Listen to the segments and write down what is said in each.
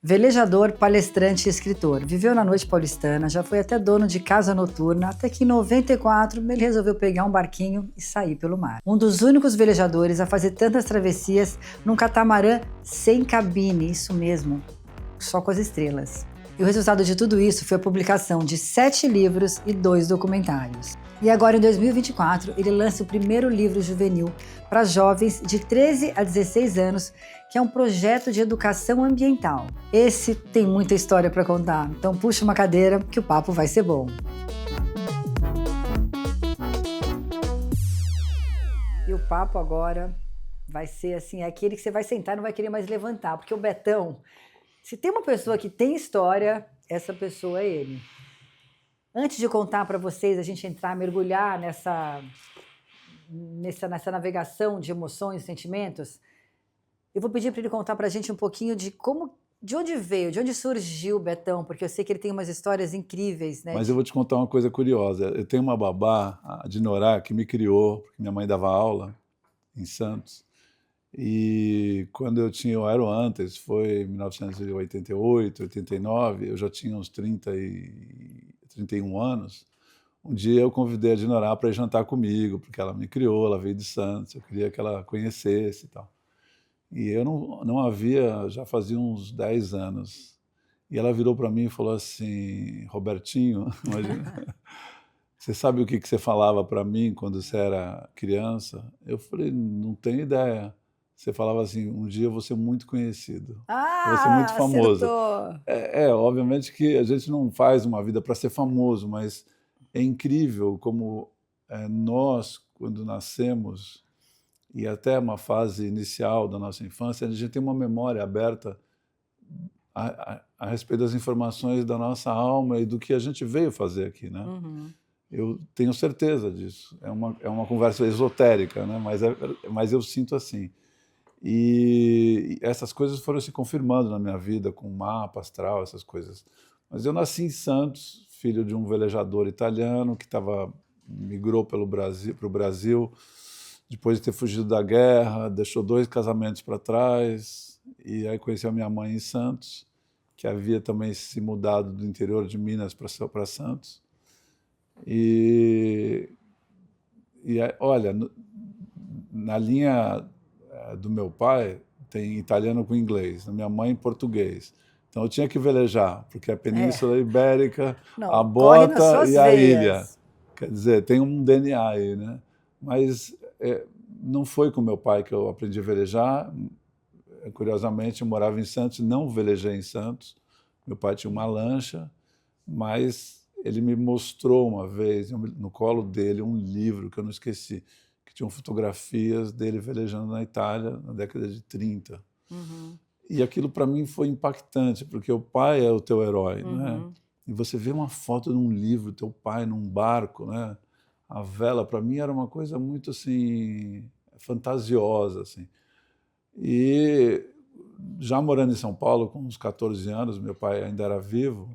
Velejador, palestrante e escritor. Viveu na noite paulistana, já foi até dono de casa noturna, até que em 94 ele resolveu pegar um barquinho e sair pelo mar. Um dos únicos velejadores a fazer tantas travessias num catamarã sem cabine, isso mesmo, só com as estrelas. E o resultado de tudo isso foi a publicação de 7 livros e 2 documentários. E agora, em 2024, ele lança o primeiro livro juvenil para jovens de 13 a 16 anos, que é um projeto de educação ambiental. Esse tem muita história para contar, então puxa uma cadeira que o papo vai ser bom. E o papo agora vai ser assim, é aquele que você vai sentar e não vai querer mais levantar, porque o Betão, se tem uma pessoa que tem história, essa pessoa é ele. Antes de contar para vocês, a gente entrar, mergulhar nessa navegação de emoções e sentimentos, eu vou pedir para ele contar para a gente um pouquinho de onde veio, de onde surgiu o Betão, porque eu sei que ele tem umas histórias incríveis, né? Mas eu vou te contar uma coisa curiosa. Eu tenho uma babá, a Dinorá, que me criou, porque minha mãe dava aula em Santos. E quando eu era antes, foi em 1988, 89, eu já tinha uns 31 anos. Um dia eu convidei a Dinorá para ir jantar comigo, porque ela me criou, ela veio de Santos, eu queria que ela conhecesse e tal. E eu não a via, já fazia uns 10 anos. E ela virou para mim e falou assim: Robertinho, imagina, você sabe o que você falava para mim quando você era criança? Eu falei: não tenho ideia. Você falava assim: um dia eu vou ser muito conhecido, eu vou ser muito famoso. Acertou! Obviamente que a gente não faz uma vida para ser famoso, mas é incrível como nós, quando nascemos, e até uma fase inicial da nossa infância, a gente tem uma memória aberta a respeito das informações da nossa alma e do que a gente veio fazer aqui, né? Uhum. Eu tenho certeza disso. É uma conversa esotérica, né? Mas eu sinto assim. E essas coisas foram se confirmando na minha vida, com mapa astral, essas coisas. Mas eu nasci em Santos, filho de um velejador italiano que migrou para o Brasil, depois de ter fugido da guerra, deixou 2 casamentos para trás, e aí conheceu a minha mãe em Santos, que havia também se mudado do interior de Minas para Santos. Olha, na linha do meu pai, tem italiano com inglês, na minha mãe, português. Então eu tinha que velejar, porque a Península Ibérica, Não, a corre nas bota suas e a veias. ilha. Quer dizer, tem um DNA aí, né? Mas não foi com meu pai que eu aprendi a velejar. Curiosamente, eu morava em Santos, não velejei em Santos. Meu pai tinha uma lancha, mas ele me mostrou uma vez, no colo dele, um livro que eu não esqueci, que tinham fotografias dele velejando na Itália na década de 30. Uhum. E aquilo para mim foi impactante, porque o pai é o teu herói, né? Uhum. E você vê uma foto num livro, teu pai num barco, né? A vela, para mim, era uma coisa muito, assim, fantasiosa, assim. E já morando em São Paulo, com uns 14 anos, meu pai ainda era vivo,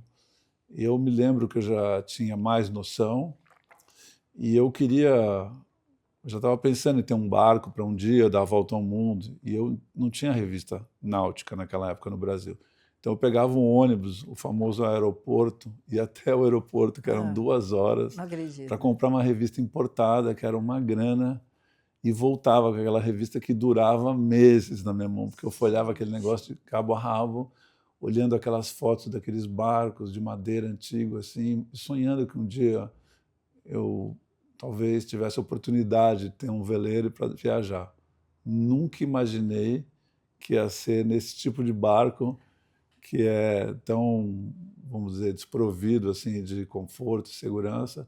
e eu me lembro que eu já tinha mais noção, e eu já estava pensando em ter um barco para um dia dar a volta ao mundo, e eu não tinha revista náutica naquela época no Brasil. Então eu pegava um ônibus, o famoso aeroporto, ia até o aeroporto, que eram 2 horas, Não acredito. para comprar uma revista importada, que era uma grana, e voltava com aquela revista que durava meses na minha mão, porque eu folhava aquele negócio de cabo a rabo, olhando aquelas fotos daqueles barcos de madeira antigo, assim, sonhando que um dia eu talvez tivesse a oportunidade de ter um veleiro para viajar. Nunca imaginei que ia ser nesse tipo de barco que é tão, vamos dizer, desprovido assim, de conforto e segurança.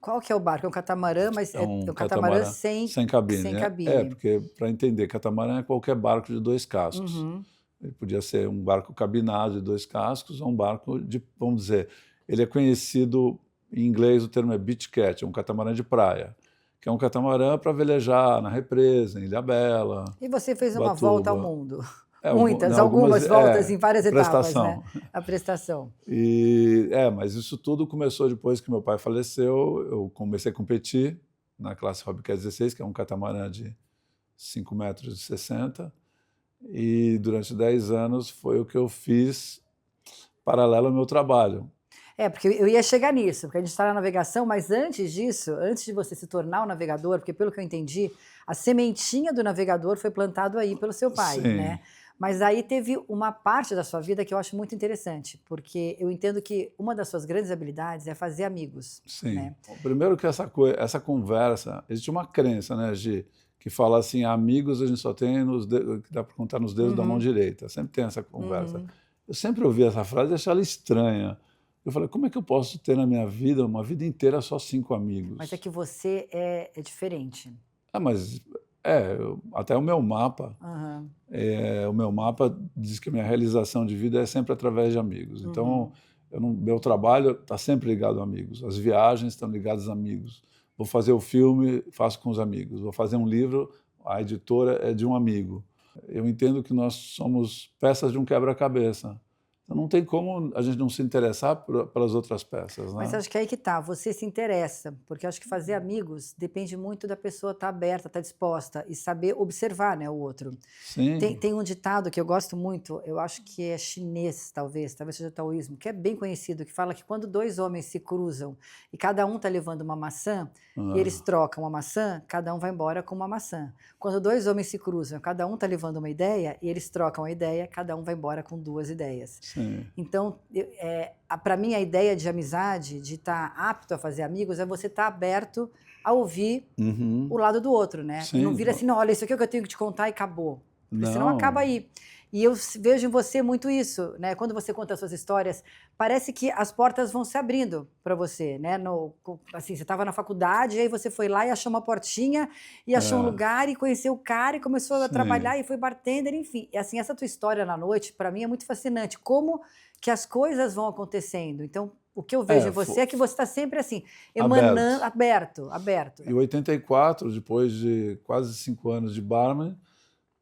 Qual que é o barco? É um catamarã, mas é um catamarã sem cabine. sem Né? cabine. Porque, para entender, catamarã é qualquer barco de 2 cascos. Uhum. Ele podia ser um barco cabinado de 2 cascos ou um barco de, vamos dizer, ele é conhecido, em inglês o termo é beach cat, é um catamarã de praia, que é um catamarã para velejar na represa, em Ilhabela, E você fez uma Ubatuba. volta ao mundo. Muitas, Algumas algumas voltas em várias etapas, né? prestação. A prestação. Mas isso tudo começou depois que meu pai faleceu. Eu comecei a competir na classe Hobbycat 16, que é um catamarã de 5,60 metros. E durante 10 anos foi o que eu fiz paralelo ao meu trabalho. Porque eu ia chegar nisso, porque a gente está na navegação, mas antes disso, antes de você se tornar o navegador, porque pelo que eu entendi, a sementinha do navegador foi plantado aí pelo seu pai, Sim, né? Mas aí teve uma parte da sua vida que eu acho muito interessante, porque eu entendo que uma das suas grandes habilidades é fazer amigos, sim. né? Bom, primeiro que essa conversa, existe uma crença, né, Gi, que fala assim, amigos a gente só tem que dá para contar nos dedos da mão Uhum, direita. Sempre tem essa conversa. uhum. Eu sempre ouvi essa frase e achei ela estranha. Eu falei, como é que eu posso ter na minha vida, uma vida inteira, só 5 Mas é amigos? que você é diferente. Ah, mas até Aham, o meu mapa diz que a minha realização de vida é sempre através de amigos. Então, uhum. meu trabalho está sempre ligado a amigos. As viagens estão ligadas a amigos. Vou fazer o filme, faço com os amigos. Vou fazer um livro, a editora é de um amigo. Eu entendo que nós somos peças de um quebra-cabeça. Então, não tem como a gente não se interessar pelas outras peças, Mas né? acho que é aí que tá, você se interessa, porque acho que fazer amigos depende muito da pessoa estar aberta, estar disposta e saber observar, né, o outro. Tem, Sim, tem um ditado que eu gosto muito, eu acho que é chinês, talvez seja taoísmo, que é bem conhecido, que fala que quando dois homens se cruzam e cada um está levando uma maçã, e eles ah, trocam a maçã, cada um vai embora com uma maçã. Quando dois homens se cruzam, cada um está levando uma ideia, e eles trocam a ideia, cada um vai embora com duas ideias. sim. Então, para mim, a ideia de amizade, de estar apto a fazer amigos, é você estar aberto a ouvir o Uhum. lado do outro, né? E não Sim, vira assim, não, olha, isso aqui é o que eu tenho que te contar e acabou. Porque senão acaba não. aí. E eu vejo em você muito isso, né? Quando você conta as suas histórias, parece que as portas vão se abrindo para você, né? Assim, você estava na faculdade, aí você foi lá e achou uma portinha, e achou um É, lugar, e conheceu o cara, e começou a sim. trabalhar, e foi bartender, enfim. E assim, essa tua história na noite, para mim, é muito fascinante. Como que as coisas vão acontecendo. Então, o que eu vejo em você é que você está sempre assim, emanando, Aberto. aberto, aberto. Em 84, depois de quase 5 anos de barman,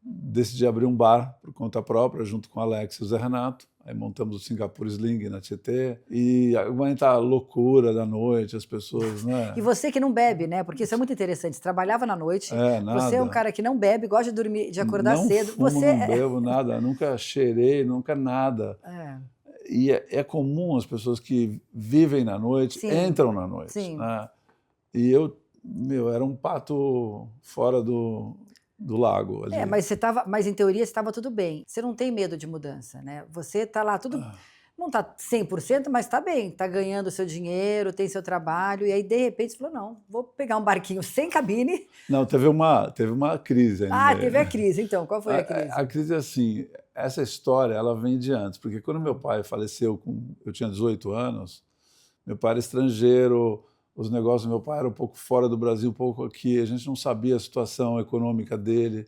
decidi abrir um bar por conta própria, junto com o Alex e o Zé Renato. Aí montamos o Singapore Sling na Tietê. E aguenta a loucura da noite, as pessoas, E né? você que não bebe, né? Porque isso é muito interessante. Você trabalhava na noite, É, você é um nada. cara que não bebe, gosta de dormir, de acordar Não cedo. fumo, não bebo, nada. Nunca cheirei, nunca nada. É, E é comum as pessoas que vivem na noite, sim, entram na noite, sim. né? E era um pato fora do lago ali. Mas em teoria estava tudo bem. Você não tem medo de mudança, né? Você está lá tudo, não está 100%, mas está bem, está ganhando o seu dinheiro, tem seu trabalho, e aí de repente você falou, não, vou pegar um barquinho sem cabine. Não, teve uma crise aí no Ah, meio. teve a crise, então, qual foi a A crise? crise é assim, essa história ela vem de antes, porque quando meu Ah, pai faleceu, eu tinha 18 anos, meu pai era estrangeiro, os negócios do meu pai eram um pouco fora do Brasil, um pouco aqui, a gente não sabia a situação econômica dele,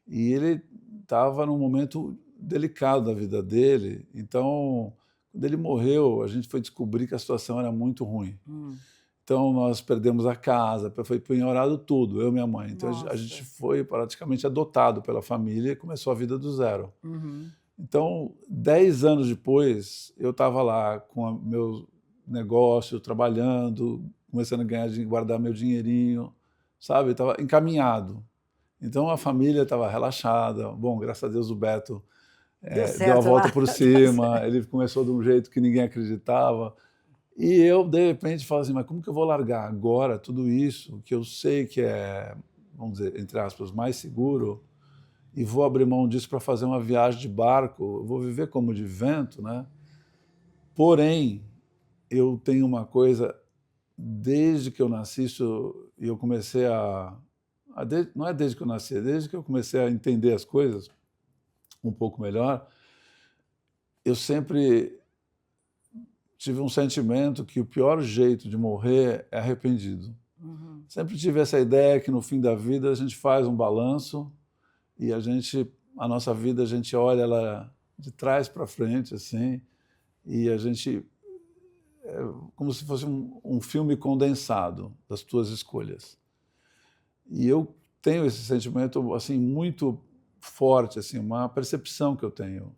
e ele estava num momento delicado da vida dele, então, quando ele morreu, a gente foi descobrir que a situação era muito ruim. hum, Então, nós perdemos a casa, foi penhorado tudo, eu e minha mãe. Então, a gente nossa. foi praticamente adotado pela família e começou a vida do zero. Uhum. Então, 10 anos depois, eu estava lá com o meu negócio, trabalhando, começando a ganhar, guardar meu dinheirinho, sabe? Estava encaminhado. Então, a família estava relaxada. Bom, graças a Deus o Beto Deu deu a certo volta lá? por Tá cima, certo. ele começou de um jeito que ninguém acreditava. E eu, de repente, falo assim, mas como que eu vou largar agora tudo isso, que eu sei que é, vamos dizer, entre aspas, mais seguro, e vou abrir mão disso para fazer uma viagem de barco, eu vou viver como de vento, né? Porém, eu tenho uma coisa, desde que eu nasci, e eu comecei não é desde que eu nasci, é desde que eu comecei a entender as coisas um pouco melhor, eu sempre tive um sentimento que o pior jeito de morrer é arrependido. Uhum. Sempre tive essa ideia que no fim da vida a gente faz um balanço e a nossa vida a gente olha ela de trás para frente assim e a gente como se fosse um filme condensado das tuas escolhas. E eu tenho esse sentimento assim muito forte assim, uma percepção que eu tenho.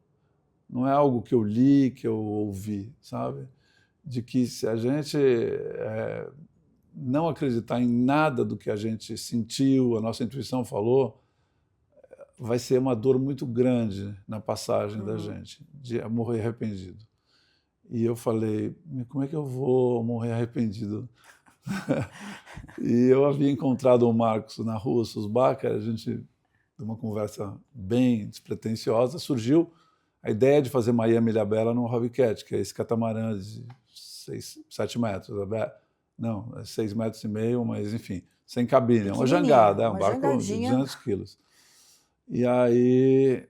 Não é algo que eu li, que eu ouvi, sabe? De que se a gente não acreditar em nada do que a gente sentiu, a nossa intuição falou, vai ser uma dor muito grande na passagem da gente, de morrer arrependido. E eu falei, como é que eu vou morrer arrependido? E eu havia encontrado o Marcos na rua Susbaca, a gente, de uma conversa bem despretensiosa, surgiu a ideia de fazer Miami-Ilhabela no Hobbycat, que é esse catamarã de 7 metros. Não, é 6,5 metros, mas enfim, sem cabine. É uma jangada, é um barco de 200 quilos. E aí,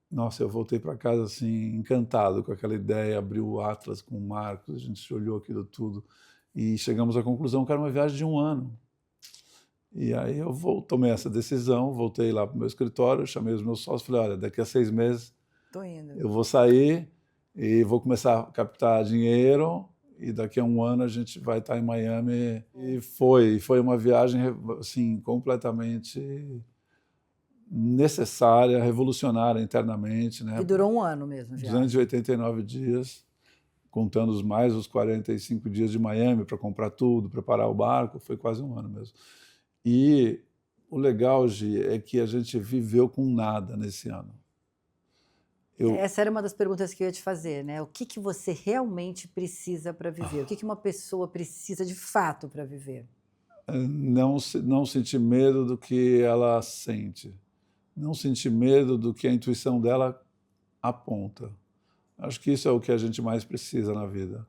nossa, eu voltei para casa assim, encantado com aquela ideia, abri o Atlas com o Marcos, a gente olhou aquilo tudo e chegamos à conclusão que era uma viagem de 1 ano. E aí eu tomei essa decisão, voltei lá para o meu escritório, chamei os meus sócios e falei, olha, daqui a 6 meses eu vou sair e vou começar a captar dinheiro e daqui a 1 ano a gente vai estar em Miami. E foi uma viagem assim, completamente necessária, revolucionária internamente. Né? E durou 1 ano mesmo a viagem. 289 dias, contando mais os 45 dias de Miami para comprar tudo, preparar o barco, foi quase 1 ano mesmo. E o legal, Gi, é que a gente viveu com nada nesse ano. Essa era uma das perguntas que eu ia te fazer, né? O que você realmente precisa para viver? O que uma pessoa precisa de fato para viver? Não sentir medo do que ela sente. Não sentir medo do que a intuição dela aponta. Acho que isso é o que a gente mais precisa na vida.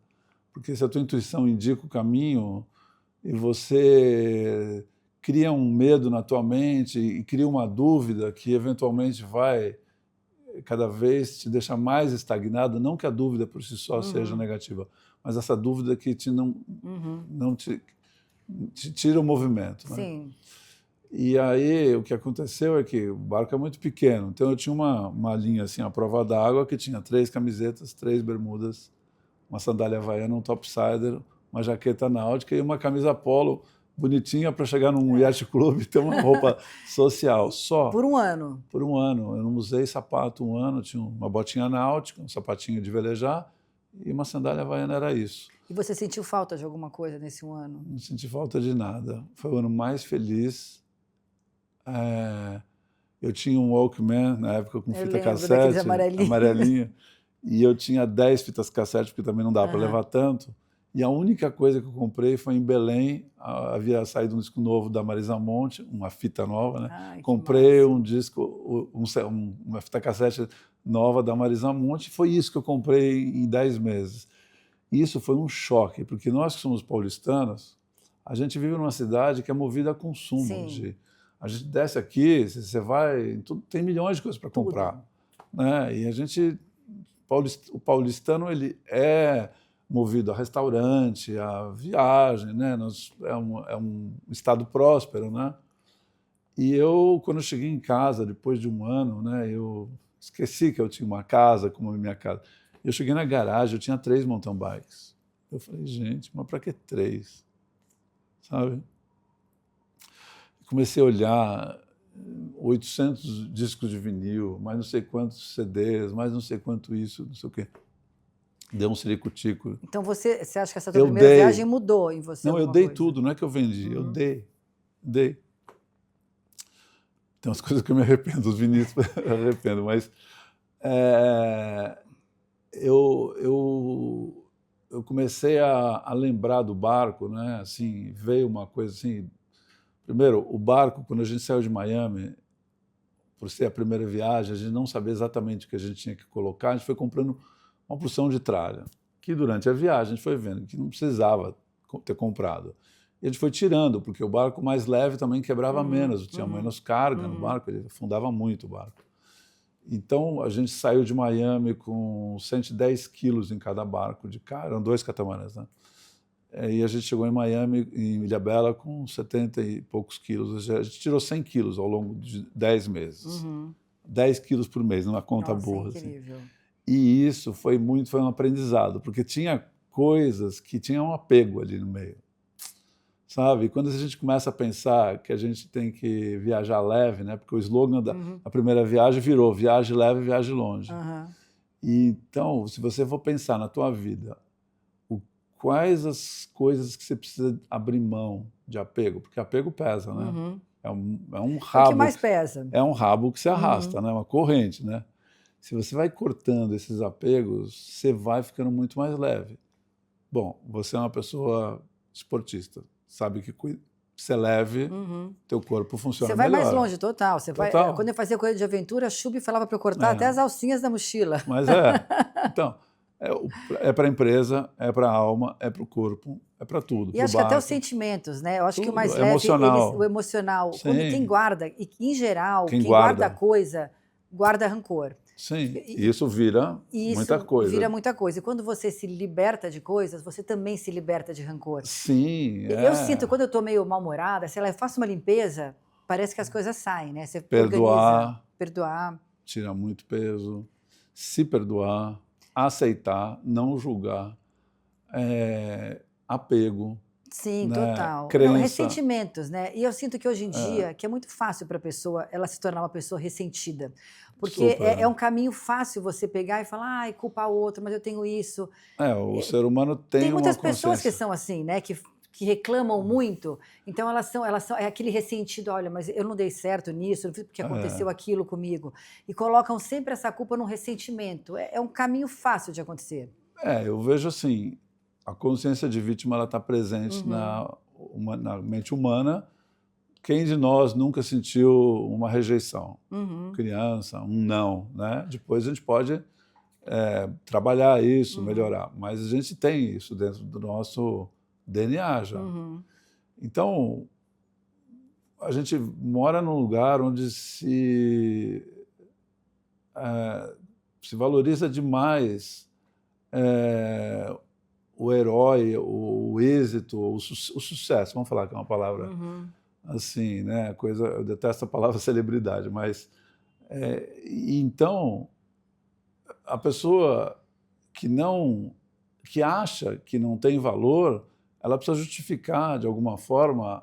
Porque se a tua intuição indica o caminho e você cria um medo na tua mente e cria uma dúvida que eventualmente vai cada vez te deixar mais estagnado, não que a dúvida por si só seja negativa, mas essa dúvida que não te tira o movimento. Né? Sim. E aí o que aconteceu é que o barco é muito pequeno, então eu tinha uma linha assim à prova d'água que tinha 3 camisetas, 3 bermudas, uma sandália havaiana, um topsider, uma jaqueta náutica e uma camisa polo bonitinha para chegar num yacht club e ter uma roupa social, só. Por 1 ano? Por 1 ano. Eu não usei sapato 1 ano, tinha uma botinha náutica, um sapatinho de velejar e uma sandália havaiana, era isso. E você sentiu falta de alguma coisa nesse 1 ano? Não senti falta de nada. Foi o ano mais feliz. Eu tinha um Walkman, na época, com fita cassete, amarelinha, e eu tinha 10 fitas cassete, porque também não dava para levar tanto. E a única coisa que eu comprei foi em Belém, havia saído um disco novo da Marisa Monte, uma fita nova, né? Ai, comprei um disco, uma fita cassete nova da Marisa Monte, foi isso que eu comprei em 10 meses. E isso foi um choque, porque nós que somos paulistanos, a gente vive numa cidade que é movida a consumo. A gente desce aqui, você vai, tem milhões de coisas para comprar. Né? E a gente, o paulistano, ele é movido a restaurante, a viagem, né? É um estado próspero, né? E eu, quando eu cheguei em casa, depois de 1 ano, né, eu esqueci que eu tinha uma casa, como a minha casa. Eu cheguei na garagem, eu tinha 3 mountain bikes. Eu falei, gente, mas para que 3? Sabe? Comecei a olhar 800 discos de vinil, mais não sei quantos CDs, mais não sei quanto isso, não sei o quê. Deu um ciricutico. Então você acha que essa tua primeira viagem mudou em você? Não, eu dei tudo, não é que eu vendi, eu dei. Tem umas coisas que eu me arrependo, os vinis eu me arrependo, mas eu comecei a lembrar do barco, né? Assim, veio uma coisa assim. Primeiro, o barco, quando a gente saiu de Miami, por ser a primeira viagem, a gente não sabia exatamente o que a gente tinha que colocar, a gente foi comprando uma porção de tralha, que durante a viagem a gente foi vendo que não precisava ter comprado. E a gente foi tirando, porque o barco mais leve também quebrava menos, tinha menos carga no barco, ele afundava muito o barco. Então, a gente saiu de Miami com 110 quilos em cada barco de carga, eram 2 catamarãs, né? E a gente chegou em Miami, em Ilhabela, com 70 e poucos quilos. A gente tirou 100 quilos ao longo de 10 meses. 10 quilos por mês, numa conta burra. Incrível. Assim. E isso foi um aprendizado, porque tinha coisas que tinham um apego ali no meio. Sabe? E quando a gente começa a pensar que a gente tem que viajar leve, né? Porque o slogan da primeira viagem virou viagem leve, viagem longe. E, então, se você for pensar na tua vida, quais as coisas que você precisa abrir mão de apego? Porque apego pesa, né? É um É o que rabo, mais pesa. é um rabo que se arrasta, né? Uma corrente, né? Se você vai cortando esses apegos, você vai ficando muito mais leve. Bom, você é uma pessoa esportista, sabe que ser leve, teu corpo funciona Você vai mais melhor. longe, total. Você vai, Total. quando eu fazia corrida de aventura, a Chubi falava para eu cortar até as alcinhas da mochila. Mas então, é para a empresa, é para a alma, é para o corpo, é para tudo. E acho que até os sentimentos, né? Eu acho que o mais leve, o emocional, quando quem guarda, e em geral, quem guarda coisa, guarda rancor. Sim, e isso vira muita coisa. Vira muita coisa. E quando você se liberta de coisas, você também se liberta de rancor. Sim, Eu sinto, quando eu tô meio mal-humorada, sei lá, eu faço uma limpeza, parece que as coisas saem, né? Você organiza, perdoar. Tira muito peso, se perdoar, aceitar, não julgar, apego. Sim, né? total. Crença. Não, ressentimentos, né? E eu sinto que hoje em dia, que é muito fácil para a pessoa ela se tornar uma pessoa ressentida. Porque é um caminho fácil você pegar e falar, ai, culpar o outro, mas eu tenho isso. O ser humano tem muitas uma pessoas que são assim, né? Que reclamam muito, então elas são é aquele ressentido, olha, mas eu não dei certo nisso, não fiz porque aconteceu aquilo comigo. E colocam sempre essa culpa no ressentimento. É um caminho fácil de acontecer. Eu vejo assim, a consciência de vítima ela está presente na mente humana. Quem de nós nunca sentiu uma rejeição? Criança, um não, né? Depois a gente pode trabalhar isso, melhorar, mas a gente tem isso dentro do nosso DNA já. Então, a gente mora num lugar onde se valoriza demais o herói, o êxito, o sucesso, vamos falar que é uma palavra assim, né? Eu detesto a palavra celebridade, mas então a pessoa que acha que não tem valor, ela precisa justificar de alguma forma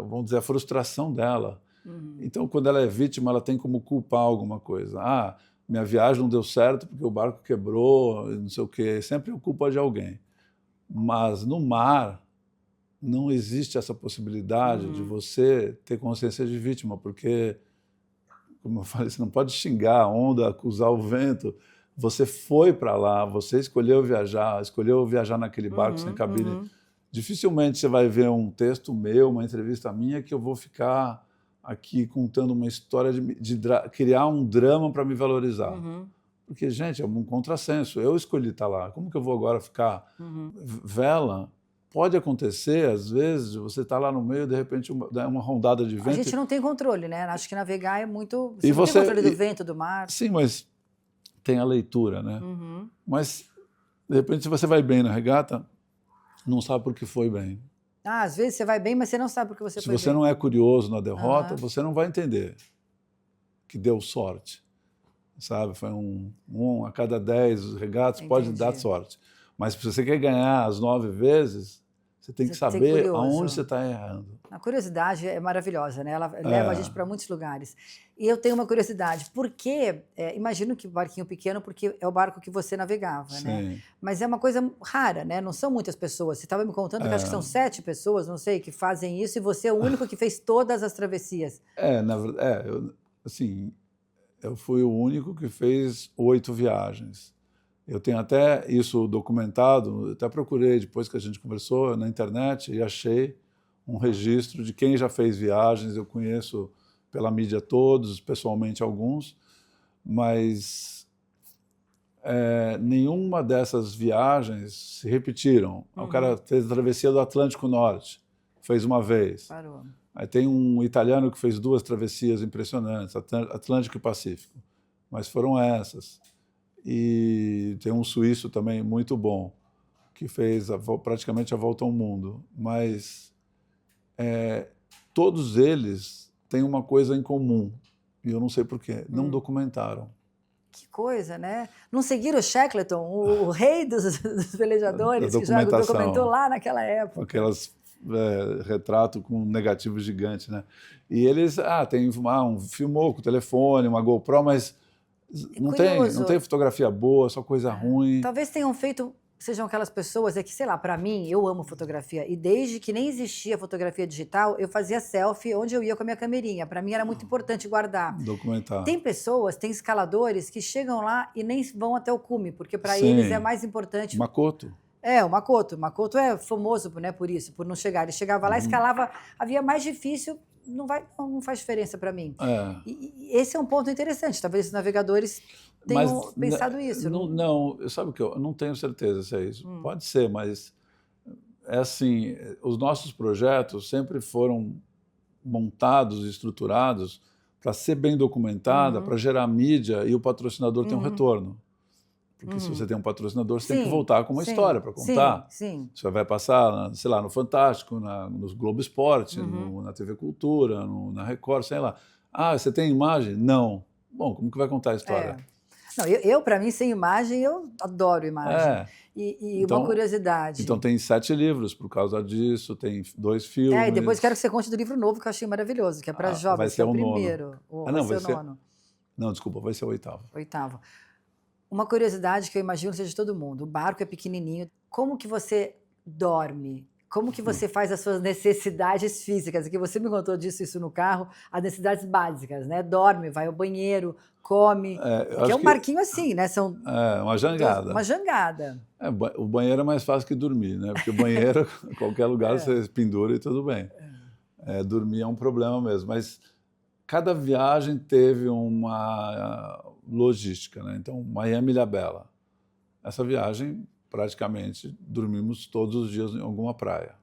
vamos dizer, a frustração dela. Então, quando ela é vítima, ela tem como culpar alguma coisa. Minha viagem não deu certo porque o barco quebrou, não sei o quê. Sempre é culpa de alguém. Mas no mar não existe essa possibilidade de você ter consciência de vítima, porque, como eu falei, você não pode xingar a onda, acusar o vento. Você foi para lá, você escolheu viajar naquele barco sem cabine. Dificilmente você vai ver um texto meu, uma entrevista minha, que eu vou ficar aqui contando uma história de criar um drama para me valorizar. Porque, gente, é um contrassenso. Eu escolhi estar lá. Como que eu vou agora ficar vela? Pode acontecer, às vezes, de você estar lá no meio, de repente, uma rondada de vento. A gente não tem controle, né? Acho que navegar é muito... Você não tem controle do vento, do mar. Sim, mas tem a leitura, né? Mas, de repente, se você vai bem na regata, não sabe por que foi bem. Às vezes você vai bem, mas você não sabe por que você foi bem. Se você não é curioso na derrota, você não vai entender que deu sorte. Sabe? Foi um a cada 10 regatas pode dar sorte. Mas se você quer ganhar as 9 vezes, você tem que saber aonde você está errando. A curiosidade é maravilhosa, né? Ela leva a gente para muitos lugares. E eu tenho uma curiosidade. Por que, imagino que barquinho pequeno, porque é o barco que você navegava, né? Mas é uma coisa rara, né? Não são muitas pessoas. Você estava me contando que acho que são 7 pessoas, não sei, que fazem isso, e você é o único que fez todas as travessias. Na verdade, eu fui o único que fez 8 viagens. Eu tenho até isso documentado, até procurei depois que a gente conversou na internet e achei um registro de quem já fez viagens. Eu conheço pela mídia todos, pessoalmente alguns, mas nenhuma dessas viagens se repetiram. O cara fez a travessia do Atlântico Norte, fez uma vez. Parou. Aí tem um italiano que fez 2 travessias impressionantes, Atlântico e Pacífico, mas foram essas. E tem um suíço também muito bom, que fez praticamente a volta ao mundo. Mas todos eles têm uma coisa em comum, e eu não sei porquê, não documentaram. Que coisa, né? Não seguiram o Shackleton, o rei dos velejadores, que já documentou lá naquela época. Aquelas retrato com negativo gigante, né? E eles, filmou com o telefone, uma GoPro, mas não tem fotografia boa, só coisa ruim. Talvez tenham feito sejam aquelas pessoas, é que, sei lá, para mim, eu amo fotografia, e desde que nem existia fotografia digital, eu fazia selfie onde eu ia com a minha camerinha. Para mim era muito importante guardar. Documentar. Tem pessoas, tem escaladores que chegam lá e nem vão até o cume, porque para Sim. eles é mais importante. Makoto. O Makoto. Makoto é famoso, né, por isso, por não chegar. Ele chegava lá, escalava, havia mais difícil, não faz diferença para mim. E esse é um ponto interessante, talvez os navegadores tenham pensado isso. Não, sabe o que eu não tenho certeza se é isso. Pode ser, mas é assim, os nossos projetos sempre foram montados e estruturados para ser bem documentada, para gerar mídia e o patrocinador ter um retorno. Porque se você tem um patrocinador, você tem que voltar com uma história para contar. Sim. Você vai passar, sei lá, no Fantástico, no Globo Esporte, na TV Cultura, na Record, sei lá. Ah, você tem imagem? Não. Bom, como que vai contar a história? Não, para mim, sem imagem, eu adoro imagem. E então, uma curiosidade. Então tem 7 livros por causa disso, tem 2 filmes. E depois quero que você conte do livro novo, que eu achei maravilhoso, que é para jovens, vai ser o primeiro. Vai ser o nono. Não, desculpa, vai ser o 8º. 8º. Uma curiosidade que eu imagino seja de todo mundo. O barco é pequenininho. Como que você dorme? Como que você faz as suas necessidades físicas? Que você me contou isso no carro, as necessidades básicas, né? Dorme, vai ao banheiro, come. Porque é um barquinho assim, né? Uma jangada. Uma jangada. O banheiro é mais fácil que dormir, né? Porque o banheiro, em qualquer lugar, você pendura e tudo bem. Dormir é um problema mesmo. Mas cada viagem teve uma logística, né? Então, Miami-Ilhabela. Essa viagem, praticamente, dormimos todos os dias em alguma praia,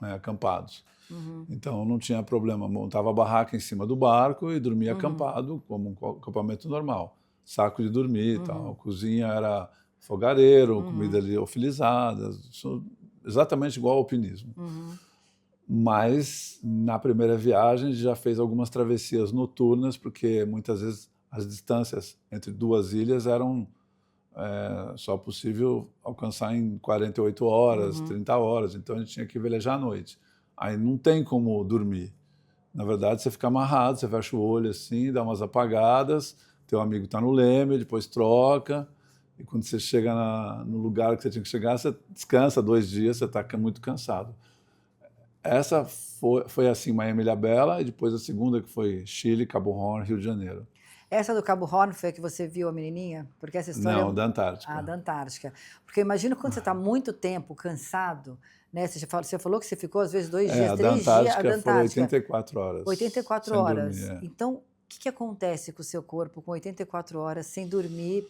né? Acampados. Então, não tinha problema. Montava a barraca em cima do barco e dormia acampado, como um acampamento normal. Saco de dormir e tal. Cozinha era fogareiro, comida liofilizada, exatamente igual ao alpinismo. Mas, na primeira viagem, a gente já fez algumas travessias noturnas, porque muitas vezes as distâncias entre 2 ilhas eram só possível alcançar em 48 horas, 30 horas, então a gente tinha que velejar à noite. Aí não tem como dormir. Na verdade, você fica amarrado, você fecha o olho assim, dá umas apagadas, teu amigo está no leme, depois troca, e quando você chega no lugar que você tinha que chegar, você descansa 2 dias, você está muito cansado. Essa foi assim, Miami-Ilhabela, e depois a segunda que foi Chile, Cabo Horn, Rio de Janeiro. Essa do Cabo Horn foi a que você viu a menininha? Porque essa história... Não, da Antártica. Da Antártica. Porque eu imagino quando você está muito tempo cansado, né? Você falou que você ficou às vezes 2 dias, 3 dias. A da Antártica foi 84 horas. 84 horas. Dormir, Então, o que acontece com o seu corpo com 84 horas sem dormir,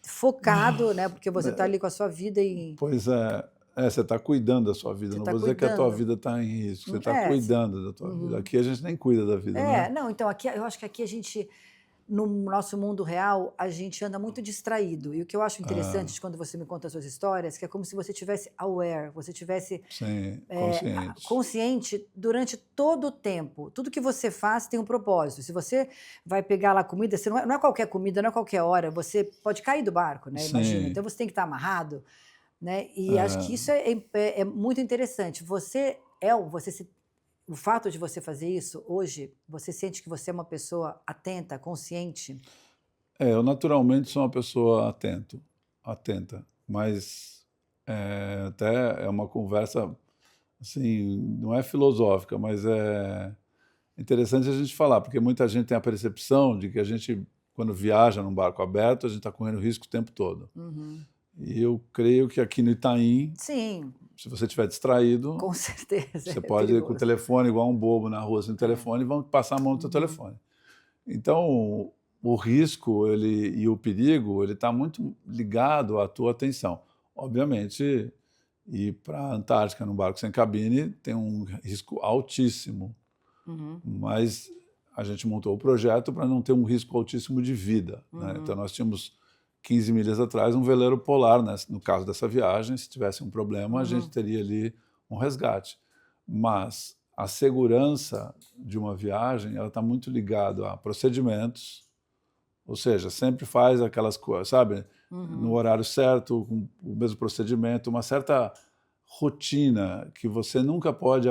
focado, né? Porque você está ali com a sua vida e... Pois é. Você está cuidando da sua vida. Não vou dizer que a tua vida está em risco. Você está cuidando da tua vida. Aqui a gente nem cuida da vida, né? Não, então aqui, eu acho que aqui a gente... No nosso mundo real, a gente anda muito distraído. E o que eu acho interessante quando você me conta as suas histórias, que é como se você tivesse aware, você tivesse consciente durante todo o tempo. Tudo que você faz tem um propósito. Se você vai pegar lá comida, você não é qualquer comida, não é qualquer hora, você pode cair do barco, né? Imagina. Então você tem que estar amarrado, né? E acho que isso é muito interessante. O fato de você fazer isso hoje, você sente que você é uma pessoa atenta, consciente? Eu naturalmente sou uma pessoa atenta, mas até é uma conversa, assim, não é filosófica, mas é interessante a gente falar, porque muita gente tem a percepção de que a gente, quando viaja num barco aberto, a gente está correndo risco o tempo todo. E eu creio que aqui no Itaim, sim, se você estiver distraído, com certeza, você pode ir com o telefone igual um bobo na rua sem telefone e vão passar a mão no teu telefone. Então, o risco e o perigo ele está muito ligado à tua atenção. Obviamente, ir para a Antártica num barco sem cabine tem um risco altíssimo, mas a gente montou o projeto para não ter um risco altíssimo de vida, né? Então, nós tínhamos 15 milhas atrás, um veleiro polar, né? No caso dessa viagem, se tivesse um problema, a gente teria ali um resgate. Mas a segurança de uma viagem, ela está muito ligada a procedimentos, ou seja, sempre faz aquelas coisas, sabe? No horário certo, com o mesmo procedimento, uma certa rotina que você nunca pode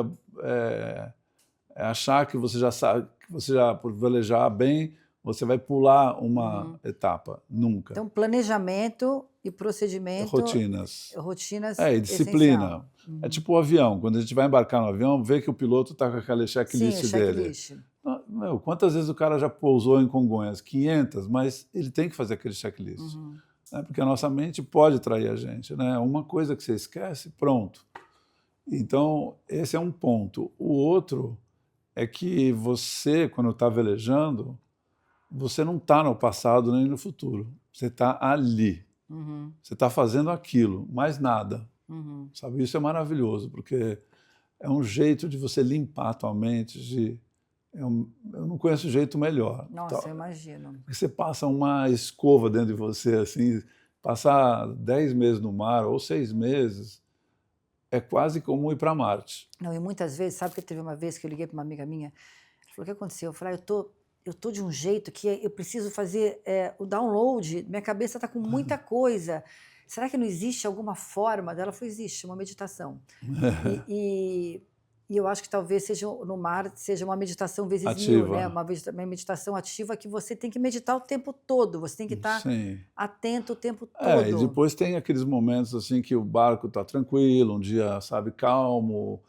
achar que você já sabe, que você já, por velejar bem, você vai pular uma etapa, nunca. Então, planejamento e procedimento, rotinas. rotinas E disciplina. essencial. É tipo o avião. Quando a gente vai embarcar no avião, vê que o piloto está com aquela checklist Sim, dele. checklist. Meu, quantas vezes o cara já pousou em Congonhas? 500, mas ele tem que fazer aquele checklist. Né? Porque a nossa mente pode trair a gente. Né? Uma coisa que você esquece, pronto. Então, esse é um ponto. O outro é que você, quando está velejando, você não está no passado nem no futuro. Você está ali. Você está fazendo aquilo, mais nada. Sabe? Isso é maravilhoso, porque é um jeito de você limpar a tua mente. Eu não conheço jeito melhor. Nossa, eu imagino. Porque você passa uma escova dentro de você, assim, passar 10 meses no mar ou 6 meses, é quase como ir para Marte. Não, e muitas vezes, sabe que teve uma vez que eu liguei para uma amiga minha, ela falou, o que aconteceu? Eu falei, eu tô de um jeito que eu preciso fazer o download, minha cabeça está com muita coisa. Será que não existe alguma forma dela? Ela falou, existe, uma meditação. E eu acho que talvez seja no mar, seja uma meditação vezes Ativa. 1000, né? Uma meditação ativa que você tem que meditar o tempo todo, você tem que estar atento o tempo todo. E depois tem aqueles momentos assim que o barco está tranquilo, um dia, sabe, calmo,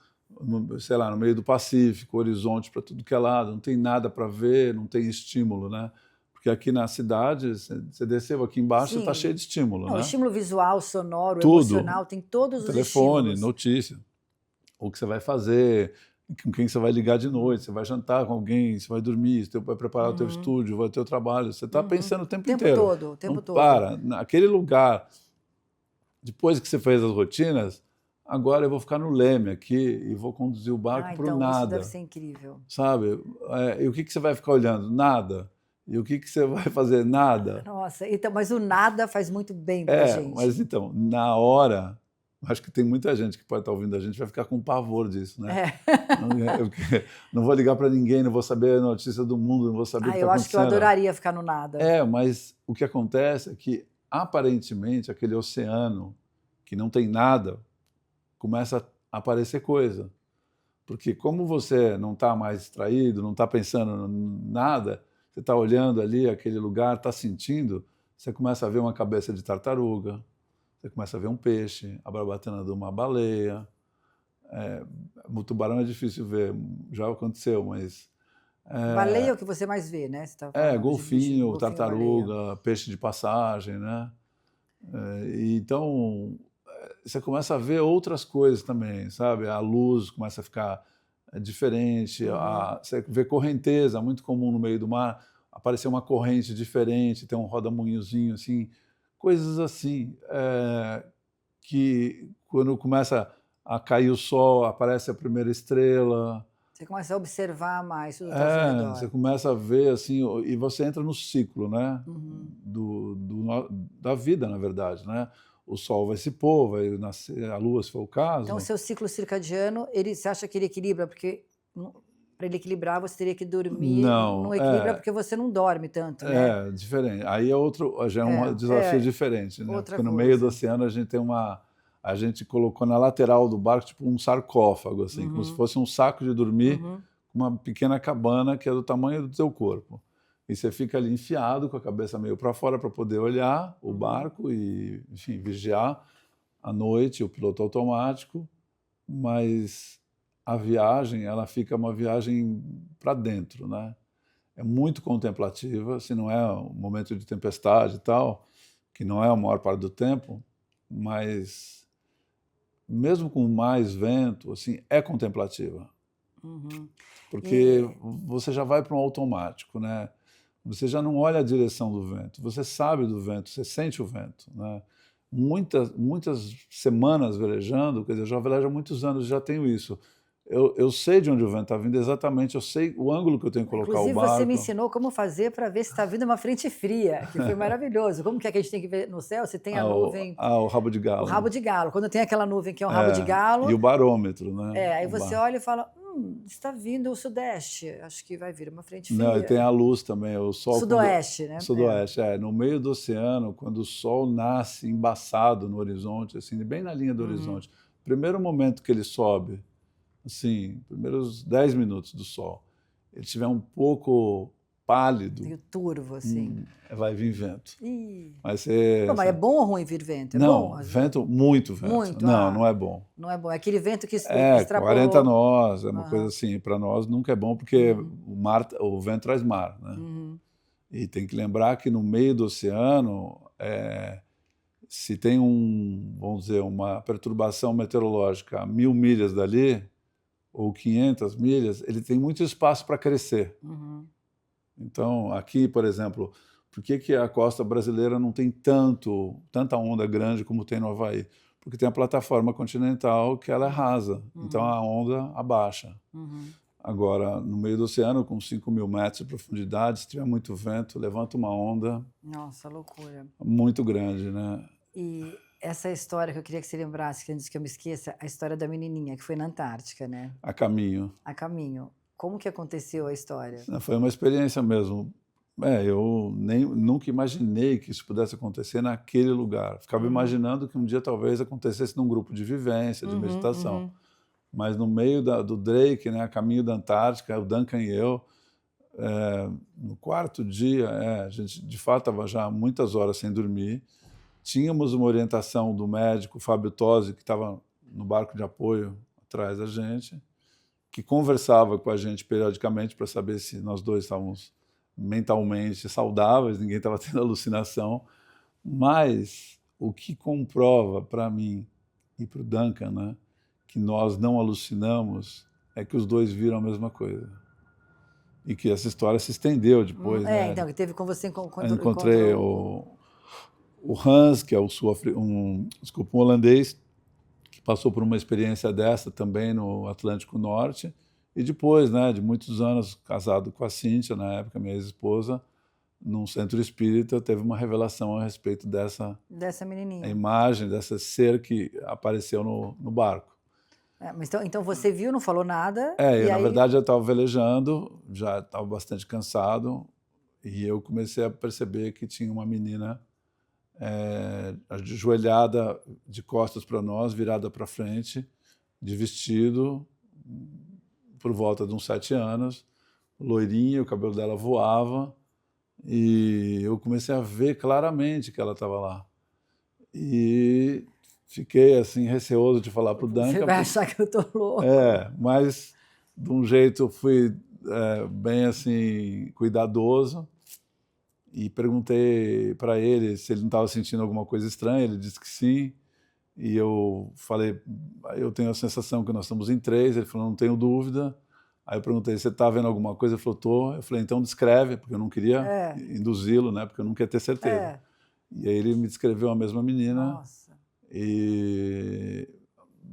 sei lá, no meio do Pacífico, horizonte para tudo que é lado, não tem nada para ver, não tem estímulo, né? Porque aqui na cidade, você desceu aqui embaixo, está cheio de estímulo, não, né? Estímulo visual, sonoro, tudo, emocional, tem todos os telefone, estímulos. notícia, o que você vai fazer, com quem você vai ligar de noite, você vai jantar com alguém, você vai dormir, você vai preparar o teu estúdio, vai ter o trabalho, você está pensando o tempo inteiro. O tempo todo. Para, naquele lugar, depois que você fez as rotinas, agora eu vou ficar no leme aqui e vou conduzir o barco para o nada. Isso deve ser incrível. Sabe? E o que você vai ficar olhando? Nada. E o que você vai fazer? Nada. Nossa, então, mas o nada faz muito bem para a gente. Mas então, na hora, acho que tem muita gente que pode estar ouvindo a gente vai ficar com pavor disso, né? Não vou ligar para ninguém, não vou saber a notícia do mundo, não vou saber o que está acontecendo. Eu acho que eu adoraria ficar no nada. Mas o que acontece é que, aparentemente, aquele oceano que não tem nada, começa a aparecer coisa. Porque como você não está mais distraído, não está pensando em nada, você está olhando ali aquele lugar, está sentindo, você começa a ver uma cabeça de tartaruga, você começa a ver um peixe, a barbatana de uma baleia. O tubarão é difícil ver, já aconteceu, mas... Baleia é o que você mais vê, né? Você tá falando golfinho, tartaruga, baleia. Peixe de passagem, né? Então, você começa a ver outras coisas também, sabe? A luz começa a ficar diferente, você vê correnteza, muito comum no meio do mar, aparecer uma corrente diferente, tem um rodamuinhozinho, assim, coisas assim, que quando começa a cair o sol, aparece a primeira estrela. Você começa a observar mais tudo que está ao seu redor. Você começa a ver, assim, e você entra no ciclo, né? Da vida, na verdade, né? O sol vai se pôr, vai nascer a lua, se for o caso. Então, o seu ciclo circadiano, você acha que ele equilibra? Porque para ele equilibrar, você teria que dormir. Não equilibra porque você não dorme tanto, né? Diferente. Aí já é um desafio diferente, né? Porque no meio do oceano a gente colocou na lateral do barco tipo um sarcófago, assim, como se fosse um saco de dormir, uma pequena cabana que é do tamanho do teu corpo. E você fica ali enfiado com a cabeça meio para fora para poder olhar o barco e, enfim, vigiar à noite, o piloto automático, mas a viagem, ela fica uma viagem para dentro, né? É muito contemplativa, se não é um momento de tempestade e tal, que não é a maior parte do tempo, mas mesmo com mais vento, assim, é contemplativa. Porque você já vai para um automático, né? Você já não olha a direção do vento, você sabe do vento, você sente o vento, né? Muitas semanas velejando, quer dizer, eu já velejo há muitos anos, já tenho isso. Eu sei de onde o vento está vindo exatamente, eu sei o ângulo que eu tenho que colocar o barco. Inclusive, você me ensinou como fazer para ver se está vindo uma frente fria, que foi maravilhoso. Como que é que a gente tem que ver no céu? Se tem a nuvem... o rabo de galo. O rabo de galo. Quando tem aquela nuvem que é um rabo de galo... E o barômetro, né? Aí você olha e fala, está vindo o sudeste, acho que vai vir uma frente fria. Não, e tem a luz também, o sol... Sudoeste, né? Sudoeste, no meio do oceano, quando o sol nasce embaçado no horizonte, assim, bem na linha do horizonte, primeiro momento que ele sobe, assim, primeiros 10 minutos do sol, ele estiver um pouco pálido, meio turvo, assim. vai vir vento. Ih. Vai ser... Pô, mas é bom ou ruim vir vento? É Não, bom? vento, muito vento. Muito? Não, não é bom. Não é bom. É aquele vento que É, 40 extrapolou. nós, é uma coisa assim, para nós nunca é bom, porque o vento traz mar, né? E tem que lembrar que no meio do oceano, se tem vamos dizer, uma perturbação meteorológica a 1.000 milhas dali, ou 500 milhas, ele tem muito espaço para crescer. Então, aqui, por exemplo, por que a costa brasileira não tem tanta onda grande como tem no Havaí? Porque tem a plataforma continental que ela é rasa, então a onda abaixa. Agora, no meio do oceano, com 5.000 metros de profundidade, se tiver muito vento, levanta uma onda... Nossa, loucura. Muito grande, né? E essa história que eu queria que você lembrasse, que antes que eu me esqueça, a história da menininha, que foi na Antártica, né? A caminho. A caminho. Como que aconteceu a história? Foi uma experiência mesmo. Eu nunca imaginei que isso pudesse acontecer naquele lugar. Ficava imaginando que um dia talvez acontecesse num grupo de vivência, de meditação. Mas no meio do Drake, né, a caminho da Antártica, o Duncan e eu, no quarto dia, a gente de fato estava já muitas horas sem dormir. Tínhamos uma orientação do médico Fábio Tosi, que estava no barco de apoio atrás da gente, que conversava com a gente periodicamente para saber se nós dois estávamos mentalmente saudáveis, ninguém estava tendo alucinação. Mas o que comprova para mim e para o Duncan, né, que nós não alucinamos, é que os dois viram a mesma coisa. E que essa história se estendeu depois. Né? Então, que teve com você... Eu encontrei o Hans, que é um holandês, que passou por uma experiência dessa também no Atlântico Norte, e depois, né, de muitos anos, casado com a Cíntia, na época, minha ex-esposa, num centro espírita, teve uma revelação a respeito dessa menininha. Imagem, dessa ser que apareceu no barco. Mas então você viu, não falou nada? Na verdade, eu estava velejando, já estava bastante cansado, e eu comecei a perceber que tinha uma menina ajoelhada, de costas para nós, virada para frente, de vestido, por volta de uns 7 anos, loirinha, o cabelo dela voava, e eu comecei a ver claramente que ela estava lá. E fiquei assim receoso de falar para o Duncan. Você vai achar que eu tô louco. Mas de um jeito eu fui bem assim cuidadoso e perguntei para ele se ele não estava sentindo alguma coisa estranha. Ele disse que sim. E eu falei, eu tenho a sensação que nós estamos em 3. Ele falou, não tenho dúvida. Aí eu perguntei, você está vendo alguma coisa? Ele falou, tô. Eu falei, então descreve, porque eu não queria induzi-lo, né? Porque eu não queria ter certeza. E aí ele me descreveu a mesma menina. Nossa. E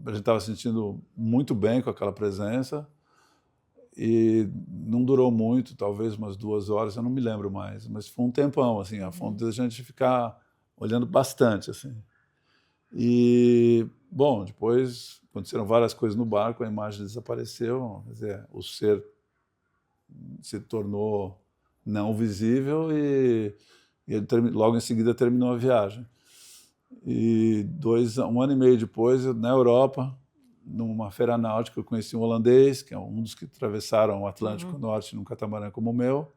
a gente estava se sentindo muito bem com aquela presença. E não durou muito, talvez umas 2 horas, eu não me lembro mais. Mas foi um tempão, assim, a ponto de a gente ficar olhando bastante, assim. E, bom, depois aconteceram várias coisas no barco, a imagem desapareceu, quer dizer, o ser se tornou não visível e ele logo em seguida terminou a viagem. E 1 ano e meio depois, na Europa, numa feira náutica, eu conheci um holandês, que é um dos que atravessaram o Atlântico Norte num catamarã como o meu,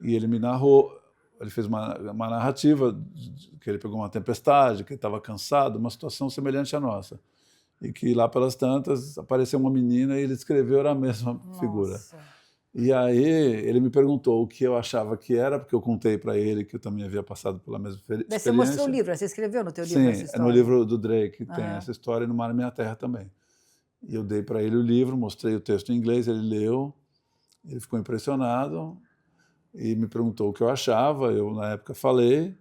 e ele me narrou, ele fez uma narrativa que ele pegou uma tempestade, que ele estava cansado, uma situação semelhante à nossa. E que lá pelas tantas apareceu uma menina e ele descreveu a mesma figura. E aí ele me perguntou o que eu achava que era, porque eu contei para ele que eu também havia passado pela mesma experiência. Você mostrou o livro, você escreveu no teu livro essa história? Sim, no livro do Drake tem essa história, e no Mar e Minha Terra também. E eu dei para ele o livro, mostrei o texto em inglês, ele leu, ele ficou impressionado e me perguntou o que eu achava. Eu, na época, falei.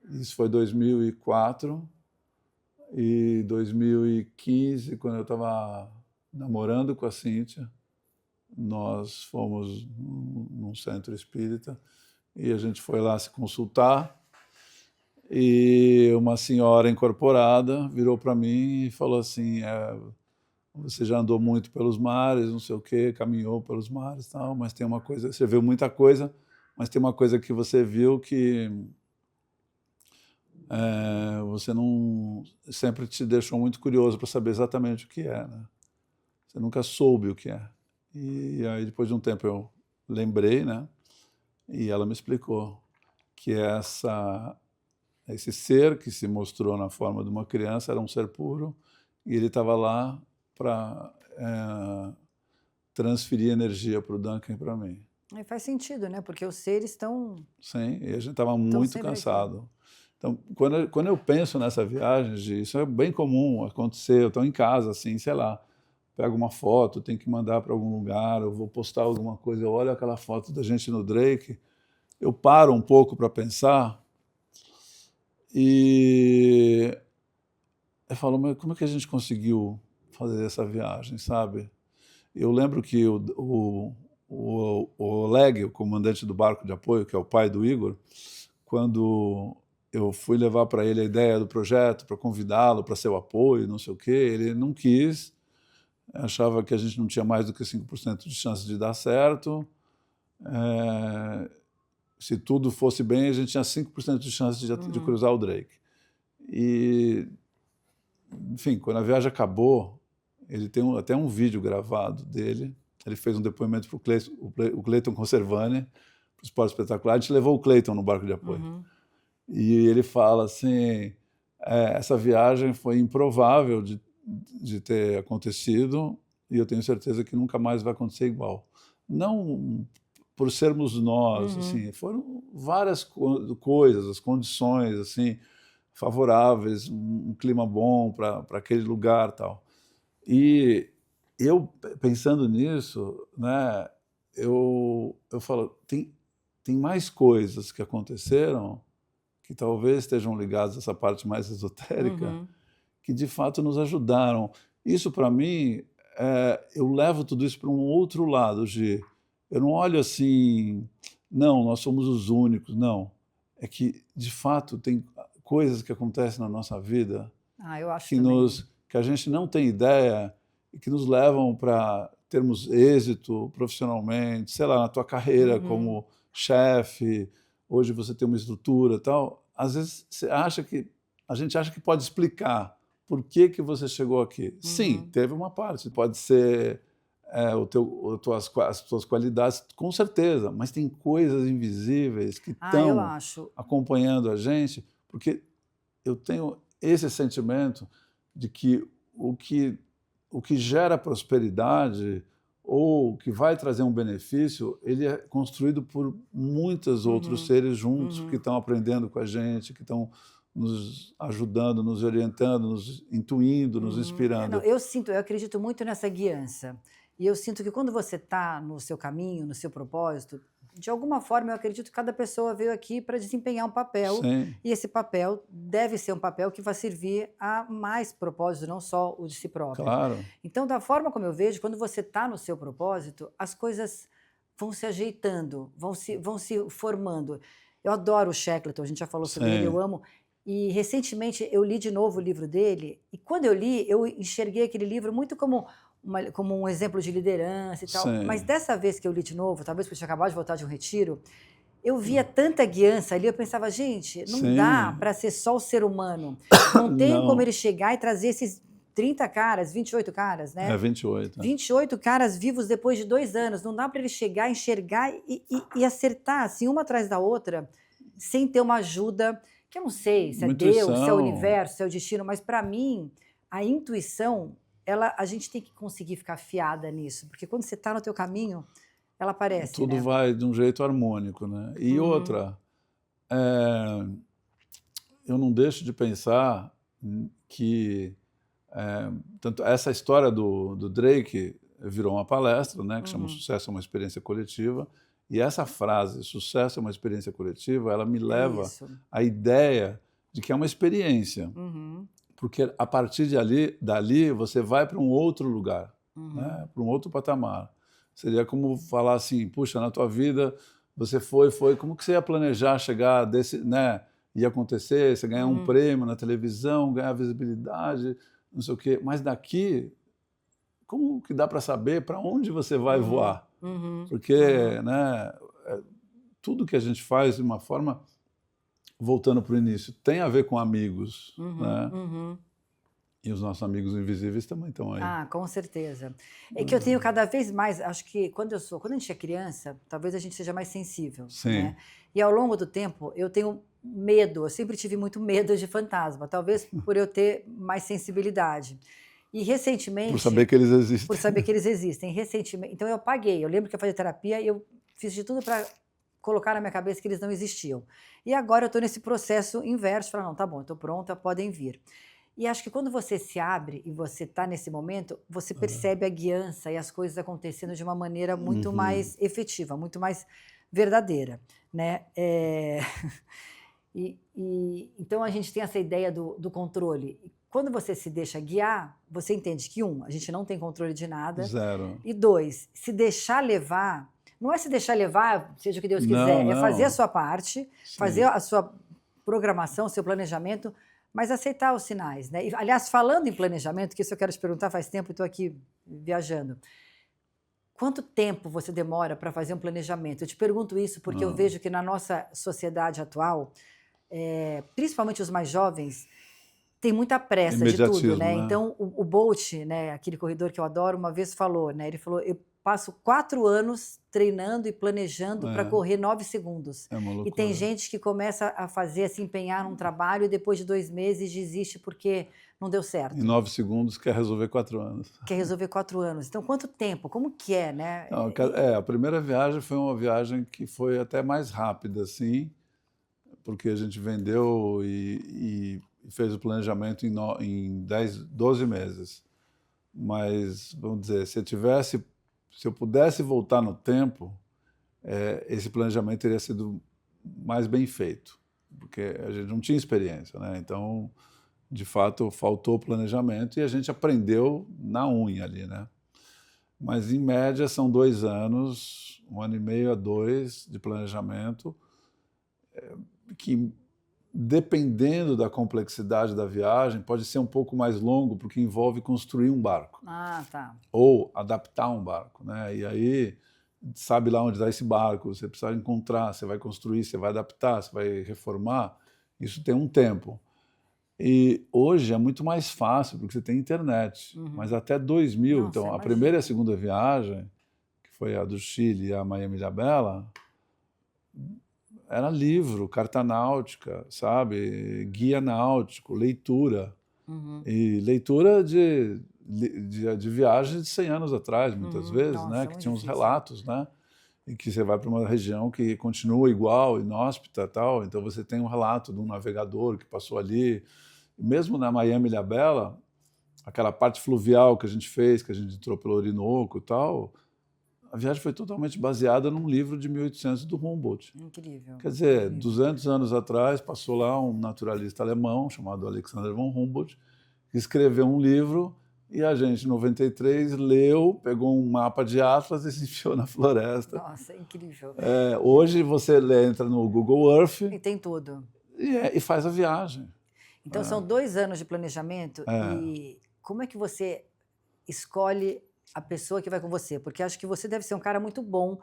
Isso foi 2004. E 2015, quando eu estava namorando com a Cíntia, nós fomos num centro espírita e a gente foi lá se consultar e uma senhora incorporada virou para mim e falou assim, você já andou muito pelos mares, não sei o quê, caminhou pelos mares, tal, mas tem uma coisa, você viu muita coisa, mas tem uma coisa que você viu que você não sempre te deixou muito curioso para saber exatamente o que é, né? Você nunca soube o que é. E aí, depois de um tempo, eu lembrei, né? E ela me explicou que esse ser que se mostrou na forma de uma criança era um ser puro e ele estava lá para transferir energia para o Duncan e para mim. E faz sentido, né? Porque os seres estão Sim, e a gente estava muito cansado. Então, quando eu penso nessa viagem, isso é bem comum acontecer, eu estou em casa, assim, sei lá, pego uma foto, tenho que mandar para algum lugar, eu vou postar alguma coisa, eu olho aquela foto da gente no Drake, eu paro um pouco para pensar e eu falo, mas como é que a gente conseguiu fazer essa viagem, sabe? Eu lembro que o Oleg, o comandante do barco de apoio, que é o pai do Igor, quando eu fui levar para ele a ideia do projeto, para convidá-lo para ser o apoio, não sei o quê, ele não quis, achava que a gente não tinha mais do que 5% de chance de dar certo. Se tudo fosse bem, a gente tinha 5% de chance de cruzar o Drake. E, enfim, quando a viagem acabou, ele tem até um vídeo gravado dele. Ele fez um depoimento para o Cleiton Conservani, para o Esporte Espetacular. A gente levou o Cleiton no barco de apoio. E ele fala assim, essa viagem foi improvável de ter acontecido e eu tenho certeza que nunca mais vai acontecer igual. Não por sermos nós, assim, foram várias coisas, as condições assim favoráveis, um clima bom para aquele lugar, tal. E eu pensando nisso, né, eu falo, tem mais coisas que aconteceram que talvez estejam ligadas a essa parte mais esotérica, que de fato nos ajudaram. Isso para mim, eu levo tudo isso para um outro lado, eu não olho assim, não, nós somos os únicos, não. É que de fato tem coisas que acontecem na nossa vida eu acho que a gente não tem ideia e que nos levam para termos êxito profissionalmente, sei lá, na tua carreira como chefe, hoje você tem uma estrutura e tal. Às vezes a gente acha que pode explicar por que você chegou aqui. Sim, teve uma parte, pode ser as tuas qualidades, com certeza, mas tem coisas invisíveis que estão acompanhando a gente, porque eu tenho esse sentimento de que o que gera prosperidade ou que vai trazer um benefício, ele é construído por muitos outros seres juntos que estão aprendendo com a gente, que estão nos ajudando, nos orientando, nos intuindo, nos inspirando. Eu acredito muito nessa guiança. E eu sinto que quando você está no seu caminho, no seu propósito, de alguma forma eu acredito que cada pessoa veio aqui para desempenhar um papel. Sim. E esse papel deve ser um papel que vai servir a mais propósitos, não só o de si próprio. Claro. Então, da forma como eu vejo, quando você está no seu propósito, as coisas vão se ajeitando, vão se formando. Eu adoro o Shackleton, a gente já falou sobre ele, eu amo. E recentemente eu li de novo o livro dele, e quando eu li, eu enxerguei aquele livro muito como um exemplo de liderança e tal. Sim. Mas dessa vez que eu li de novo, talvez porque eu tinha acabado de voltar de um retiro, eu via tanta guiança ali, eu pensava, gente, não dá para ser só o ser humano. Não tem como ele chegar e trazer esses 30 caras, 28 caras, né? 28. 28 caras vivos depois de 2 anos. Não dá para ele chegar, enxergar e acertar, assim, uma atrás da outra, sem ter uma ajuda, que eu não sei se é Deus, se é o universo, se é o destino, mas para mim, a intuição, a gente tem que conseguir ficar afiada nisso, porque quando você está no teu caminho, ela aparece, tudo né? vai de um jeito harmônico, né? E outra, eu não deixo de pensar que tanto essa história do Drake virou uma palestra, né, que chama Sucesso é uma Experiência Coletiva, e essa frase, sucesso é uma experiência coletiva, ela me leva à ideia de que é uma experiência, porque a partir dali você vai para um outro lugar, né, para um outro patamar. Seria como falar assim, puxa, na tua vida você foi, como que você ia planejar chegar né, ia acontecer, você ganhar um prêmio na televisão, ganhar visibilidade, não sei o quê, mas daqui, como que dá para saber para onde você vai voar? Porque né, tudo que a gente faz de uma forma, voltando para o início, tem a ver com amigos, né? E os nossos amigos invisíveis também estão aí. Ah, com certeza. É que eu tenho cada vez mais, acho que quando a gente é criança, talvez a gente seja mais sensível, Sim. né? E ao longo do tempo, eu tenho medo, eu sempre tive muito medo de fantasma, talvez por eu ter mais sensibilidade. E recentemente... Por saber que eles existem. Por saber que eles existem. Recentemente, então eu apaguei, eu lembro que eu fazia terapia e eu fiz de tudo para colocar na minha cabeça que eles não existiam. E agora eu estou nesse processo inverso, falar, não, tá bom, estou pronta, podem vir. E acho que quando você se abre e você está nesse momento, você percebe a guiança e as coisas acontecendo de uma maneira muito mais efetiva, muito mais verdadeira, né? Então a gente tem essa ideia do controle. Quando você se deixa guiar, você entende que, a gente não tem controle de nada. Zero. E 2, se deixar levar, não é se deixar levar, seja o que Deus quiser, Não. é fazer a sua parte, Sim. fazer a sua programação, o seu planejamento, mas aceitar os sinais, né? E, aliás, falando em planejamento, que isso eu quero te perguntar faz tempo, estou aqui viajando. Quanto tempo você demora para fazer um planejamento? Eu te pergunto isso porque eu vejo que na nossa sociedade atual, principalmente os mais jovens, tem muita pressa de tudo, né? Então, o Bolt, né, aquele corredor que eu adoro, uma vez falou, né? Ele falou, eu passo 4 anos treinando e planejando para correr 9 segundos. É uma loucura. E tem gente que começa a fazer, a se empenhar num trabalho e depois de 2 meses desiste porque não deu certo. Em 9 segundos quer resolver 4 anos. Quer resolver 4 anos. Então, quanto tempo? Como que é, né? Não, a primeira viagem foi uma viagem que foi até mais rápida, assim, porque a gente vendeu e fez o planejamento em 12 meses. Mas, vamos dizer, se eu pudesse voltar no tempo, esse planejamento teria sido mais bem feito, porque a gente não tinha experiência, né? Então, de fato, faltou planejamento e a gente aprendeu na unha ali, né? Mas, em média, são 2 anos, 1 ano e meio a 2 de planejamento, que, dependendo da complexidade da viagem, pode ser um pouco mais longo, porque envolve construir um barco. Ah, tá. Ou adaptar um barco, né? E aí, sabe lá onde está esse barco, você precisa encontrar, você vai construir, você vai adaptar, você vai reformar, isso tem um tempo. E hoje é muito mais fácil, porque você tem internet, mas até 2000, Nossa, então a imagina. primeira e a segunda viagem, que foi a do Chile e a Miami-Ilhabela, era livro, carta náutica, sabe? Guia náutico, leitura. E leitura de viagens de 100 anos atrás, muitas vezes, Nossa, né? Que muito tinha uns difícil. relatos, né? E que você vai para uma região que continua igual, inóspita e tal, então você tem um relato de um navegador que passou ali. Mesmo na Miami-Ilhabela, aquela parte fluvial que a gente fez, que a gente entrou pelo Orinoco e tal, a viagem foi totalmente baseada num livro de 1800 do Humboldt. Incrível. Quer dizer, incrível. 200 anos atrás, passou lá um naturalista alemão chamado Alexander von Humboldt, que escreveu um livro e a gente, em 93, leu, pegou um mapa de Atlas e se enfiou na floresta. Nossa, incrível. Hoje você entra no Google Earth E tem tudo. e faz a viagem. Então, são 2 anos de planejamento e como é que você escolhe a pessoa que vai com você? Porque acho que você deve ser um cara muito bom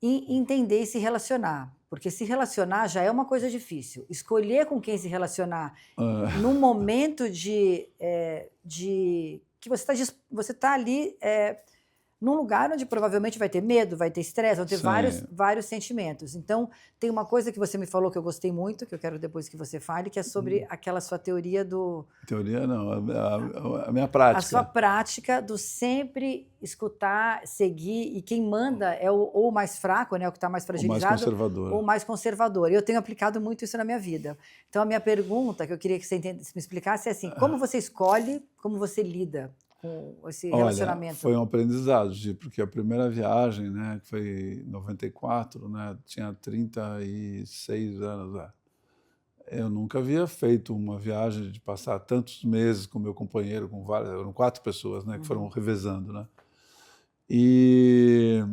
em entender e se relacionar. Porque se relacionar já é uma coisa difícil. Escolher com quem se relacionar num momento que você tá ali num lugar onde provavelmente vai ter medo, vai ter estresse, vão ter vários sentimentos. Então, tem uma coisa que você me falou que eu gostei muito, que eu quero depois que você fale, que é sobre aquela sua teoria do... Teoria não, a minha prática. A sua prática do sempre escutar, seguir, e quem manda é ou o mais fraco, né, o que está mais fragilizado, mais conservador. ou o mais conservador. E eu tenho aplicado muito isso na minha vida. Então, a minha pergunta, que eu queria que você me explicasse, é assim, como você escolhe, como você lida com esse relacionamento? Foi um aprendizado, porque a primeira viagem, né, que foi em 94, né, tinha 36 anos. Eu nunca havia feito uma viagem de passar tantos meses com meu companheiro, eram 4 pessoas, né, que foram revezando, né. E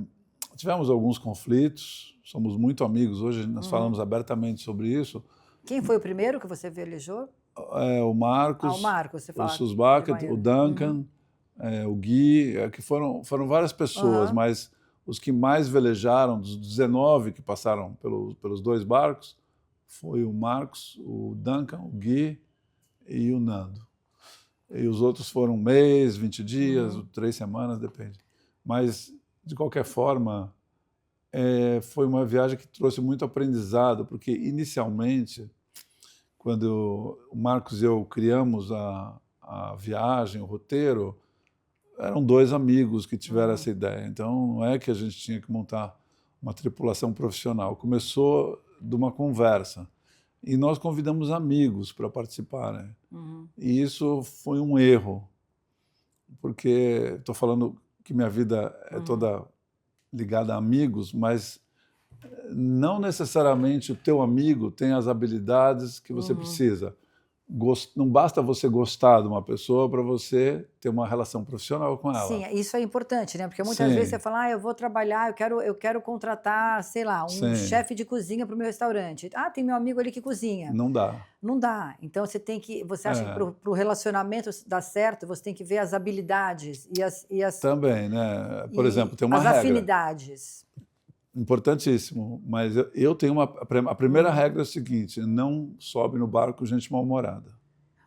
tivemos alguns conflitos, somos muito amigos hoje, nós falamos abertamente sobre isso. Quem foi o primeiro que você velejou? O Marcos, o Marcos, você fala. O Susbacher, o Duncan, o Gui, que foram várias pessoas, mas os que mais velejaram, dos 19 que passaram pelos 2 barcos, foi o Marcos, o Duncan, o Gui e o Nando. E os outros foram 1 mês, 20 dias, 3 semanas, depende. Mas, de qualquer forma, foi uma viagem que trouxe muito aprendizado, porque, inicialmente, quando o Marcos e eu criamos a viagem, o roteiro, eram 2 amigos que tiveram essa ideia. Então, não é que a gente tinha que montar uma tripulação profissional. Começou de uma conversa. E nós convidamos amigos para participarem. E isso foi um erro, porque estou falando que minha vida é toda ligada a amigos, mas não necessariamente o teu amigo tem as habilidades que você precisa. Não basta você gostar de uma pessoa para você ter uma relação profissional com ela. Sim, isso é importante, né? Porque muitas vezes você fala, eu vou trabalhar, eu quero contratar, sei lá, um chefe de cozinha para o meu restaurante. Ah, tem meu amigo ali que cozinha. Não dá. Não dá. Então você acha que para o relacionamento dar certo, você tem que ver as habilidades e as também, né? Por exemplo, tem uma as regra. Afinidades. Importantíssimo, mas eu tenho a primeira regra é o seguinte: não sobe no barco gente mal-humorada.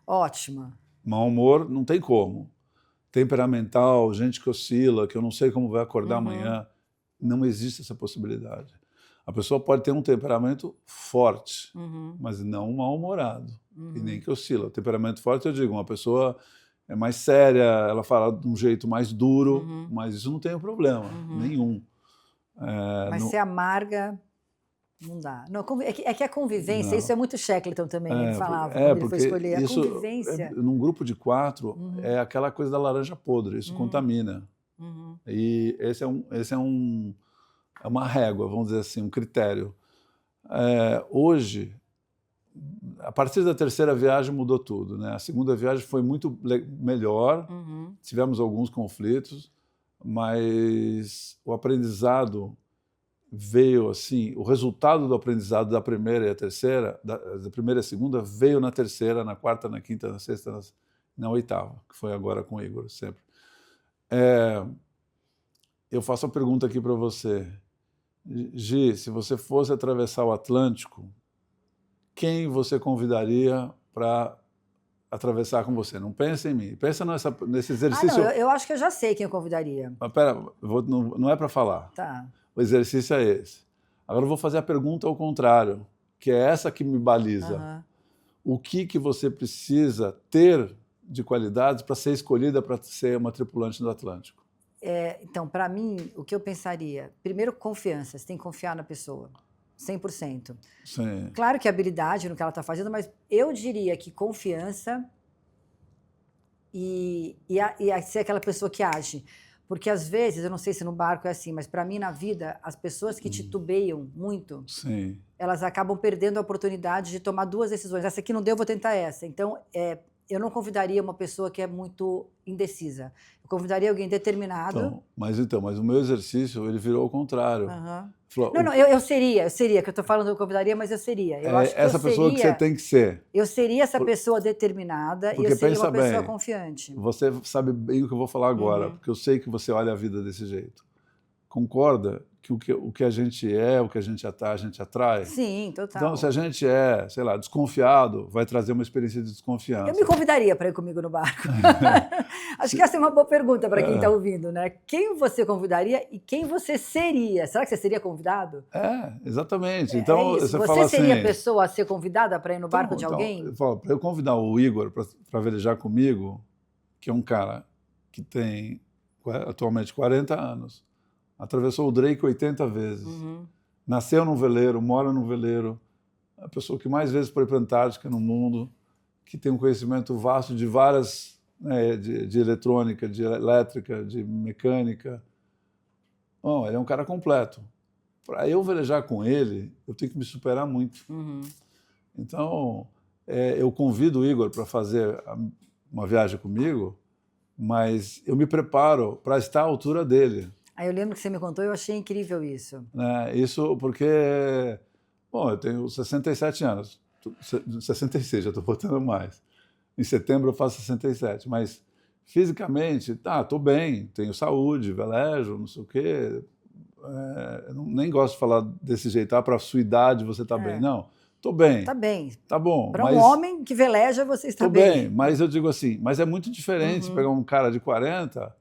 Ótima. Mau humor não tem como. Temperamental, gente que oscila, que eu não sei como vai acordar amanhã, não existe essa possibilidade. A pessoa pode ter um temperamento forte, mas não mal-humorado, e nem que oscila. O temperamento forte, eu digo, uma pessoa é mais séria, ela fala de um jeito mais duro, mas isso não tem problema nenhum. Mas ser amarga, não dá. Não, é que a convivência, isso é muito Shackleton também, ele falava, quando ele foi escolher. A convivência... num grupo de 4, é aquela coisa da laranja podre, isso contamina. E esse é uma régua, vamos dizer assim, um critério. Hoje, a partir da 3ª viagem mudou tudo, né? A 2ª viagem foi muito melhor, tivemos alguns conflitos, mas o aprendizado veio assim, o resultado do aprendizado da primeira e a terceira, da primeira e a segunda, veio na 3ª, na 4ª, na 5ª, na 6ª, na 8ª, que foi agora com o Igor, sempre. Eu faço uma pergunta aqui para você. Gi, se você fosse atravessar o Atlântico, quem você convidaria para atravessar com você? Não pensa em mim, pensa nesse exercício. Não, eu acho que eu já sei quem eu convidaria. Mas pera, não é para falar. Tá. O exercício é esse. Agora eu vou fazer a pergunta ao contrário, que é essa que me baliza. O que você precisa ter de qualidades para ser escolhida para ser uma tripulante do Atlântico? Então, para mim, o que eu pensaria? Primeiro, confiança. Você tem que confiar na pessoa. 100%. Sim. Claro que habilidade no que ela está fazendo, mas eu diria que confiança e ser aquela pessoa que age. Porque, às vezes, eu não sei se no barco é assim, mas para mim, na vida, as pessoas que titubeiam muito, elas acabam perdendo a oportunidade de tomar 2 decisões. Essa aqui não deu, eu vou tentar essa. Então, eu não convidaria uma pessoa que é muito indecisa. Eu convidaria alguém determinado. Mas o meu exercício, ele virou ao contrário. Falou, não, eu seria, que eu estou falando que eu convidaria, mas eu seria. Eu acho que essa pessoa que você tem que ser. Eu seria essa pessoa determinada e eu seria uma pessoa confiante. Você sabe bem o que eu vou falar agora, porque eu sei que você olha a vida desse jeito. Concorda que o que a gente é, o que a gente atrai? Sim, total. Então, se a gente é, sei lá, desconfiado, vai trazer uma experiência de desconfiança. Eu me convidaria para ir comigo no barco. Acho que essa é uma boa pergunta para quem está ouvindo, né? Quem você convidaria e quem você seria? Será que você seria convidado? Exatamente. Então, você fala seria assim, a pessoa a ser convidada para ir no barco de alguém? Eu falo, para eu convidar o Igor para velejar comigo, que é um cara que tem atualmente 40 anos, atravessou o Drake 80 vezes, nasceu num veleiro, mora num veleiro, a pessoa que mais vezes foi para a Antártica no mundo, que tem um conhecimento vasto de várias, né, de eletrônica, de elétrica, de mecânica. Bom, ele é um cara completo. Para eu velejar com ele, eu tenho que me superar muito. Então, eu convido o Igor para fazer uma viagem comigo, mas eu me preparo para estar à altura dele. Aí eu lembro que você me contou e eu achei incrível isso. Isso porque, bom, eu tenho 67 anos, 66, já estou botando mais. Em setembro eu faço 67, mas fisicamente, estou bem, tenho saúde, velejo, não sei o quê. Nem gosto de falar desse jeito, para a sua idade você está bem. Não, Tô bem. Tá bem. Tá bom. Para um homem que veleja, você está bem. Tô bem, mas eu digo assim, mas é muito diferente pegar um cara de 40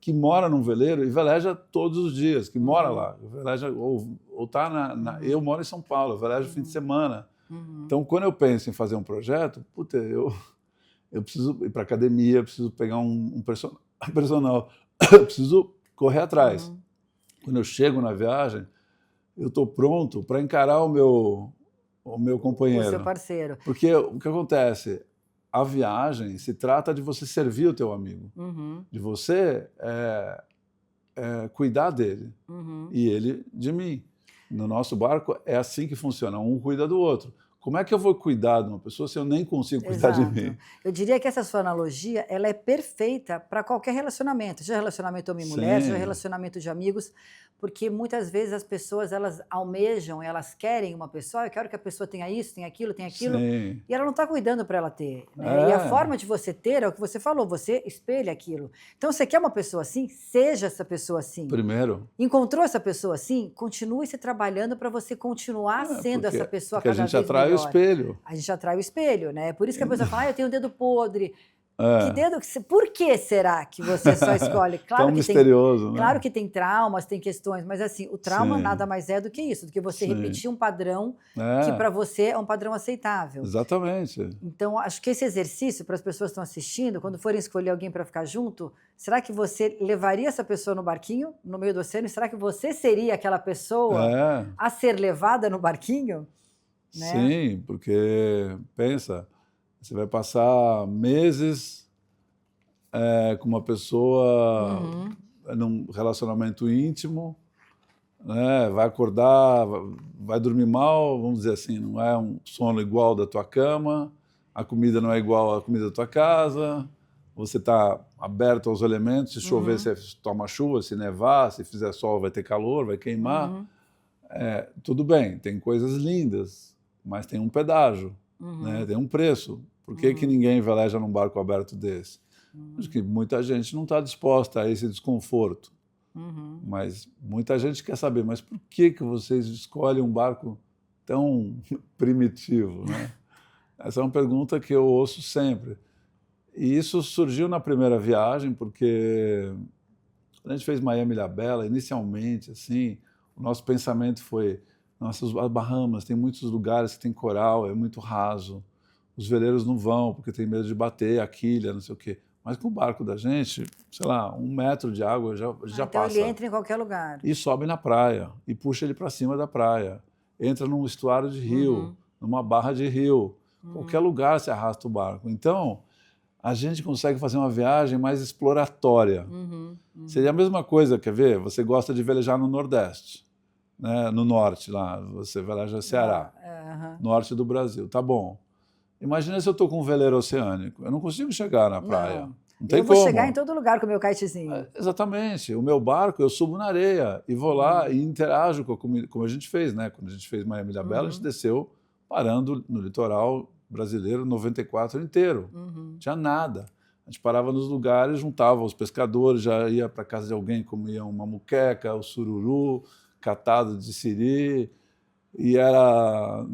que mora num veleiro e veleja todos os dias, que mora lá. Veleja, ou tá eu moro em São Paulo, eu velejo fim de semana. Então, quando eu penso em fazer um projeto, puta, eu preciso ir para academia, preciso pegar um personal, eu preciso correr atrás. Quando eu chego na viagem, eu estou pronto para encarar o meu companheiro. O seu parceiro. Porque o que acontece? A viagem se trata de você servir o teu amigo, de você cuidar dele e ele de mim. No nosso barco é assim que funciona, um cuida do outro. Como é que eu vou cuidar de uma pessoa se eu nem consigo cuidar de mim? Eu diria que essa sua analogia ela é perfeita para qualquer relacionamento, seja relacionamento homem-mulher, seja relacionamento de amigos, porque muitas vezes as pessoas elas almejam, elas querem uma pessoa, eu quero que a pessoa tenha isso, tenha aquilo, Sim. e ela não está cuidando para ela ter. Né? E a forma de você ter é o que você falou, você espelha aquilo. Então, você quer uma pessoa assim? Seja essa pessoa assim. Primeiro. Encontrou essa pessoa assim? Continue se trabalhando para você continuar sendo essa pessoa cada vez melhor. Porque a gente atrai o espelho. A gente atrai o espelho, né? Por isso que a pessoa fala, eu tenho um dedo podre. Que dedo que por que será que você só escolhe? Claro tão misterioso, né? Claro que tem traumas, tem questões, mas assim, o trauma nada mais é do que isso, do que você repetir um padrão que para você é um padrão aceitável. Exatamente. Então, acho que esse exercício, para as pessoas que estão assistindo, quando forem escolher alguém para ficar junto, será que você levaria essa pessoa no barquinho, no meio do oceano? Será que você seria aquela pessoa a ser levada no barquinho? Né? Sim, porque, pensa, você vai passar meses com uma pessoa num relacionamento íntimo, né? Vai acordar, vai dormir mal, vamos dizer assim, não é um sono igual da tua cama, a comida não é igual à comida da tua casa, você está aberto aos elementos, se chover você toma chuva, se nevar, se fizer sol vai ter calor, vai queimar. Tudo bem, tem coisas lindas, mas tem um pedágio, né? Tem um preço. Por que que ninguém veleja num barco aberto desse? Acho que muita gente não está disposta a esse desconforto. Mas muita gente quer saber, mas por que que vocês escolhem um barco tão primitivo, né? Essa é uma pergunta que eu ouço sempre. E isso surgiu na primeira viagem, porque quando a gente fez Miami-Ilhabela, inicialmente, assim, o nosso pensamento foi, nossa, as Bahamas, tem muitos lugares que tem coral, é muito raso. Os veleiros não vão, porque tem medo de bater a quilha, não sei o quê. Mas com o barco da gente, sei lá, 1 metro de água já então passa. Ele entra em qualquer lugar. E sobe na praia, e puxa ele para cima da praia. Entra num estuário de rio, numa barra de rio. Qualquer lugar se arrasta o barco. Então, a gente consegue fazer uma viagem mais exploratória. Seria a mesma coisa, quer ver? Você gosta de velejar no Nordeste, né? No Norte, lá, você veleja Ceará, norte do Brasil, tá bom. Imagina se eu estou com um veleiro oceânico, eu não consigo chegar na praia. Não tem como. Eu vou chegar em todo lugar com o meu kitezinho. Exatamente. O meu barco, eu subo na areia e vou lá e interajo com a comida, como a gente fez, né? Quando a gente fez Miami-Ilhabela, a gente desceu parando no litoral brasileiro 94 inteiro. Não tinha nada. A gente parava nos lugares, juntava os pescadores, já ia para casa de alguém, comia uma muqueca, o sururu, catado de siri, e era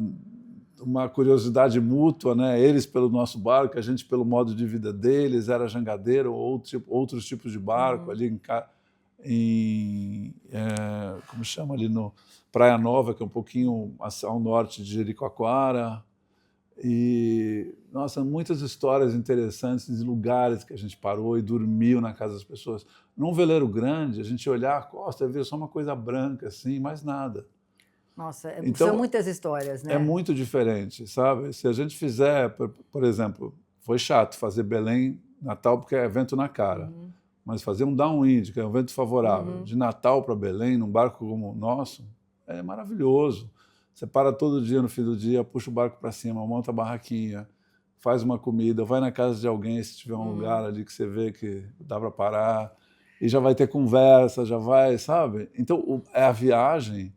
uma curiosidade mútua, né? Eles pelo nosso barco, a gente pelo modo de vida deles, era jangadeiro ou outros tipos de barco, ali como chama ali no Praia Nova, que é um pouquinho ao norte de Jericoacoara. E, nossa, muitas histórias interessantes de lugares que a gente parou e dormiu na casa das pessoas. Num veleiro grande, a gente olhar a costa e ver só uma coisa branca, assim, mais nada. Nossa, então, são muitas histórias, né? É muito diferente, sabe? Se a gente fizer, por exemplo, foi chato fazer Belém, Natal, porque é vento na cara. Mas fazer um downwind, que é um vento favorável, de Natal para Belém, num barco como o nosso, é maravilhoso. Você para todo dia, no fim do dia, puxa o barco para cima, monta a barraquinha, faz uma comida, vai na casa de alguém, se tiver um lugar ali que você vê que dá para parar, e já vai ter conversa, já vai, sabe? Então, a viagem,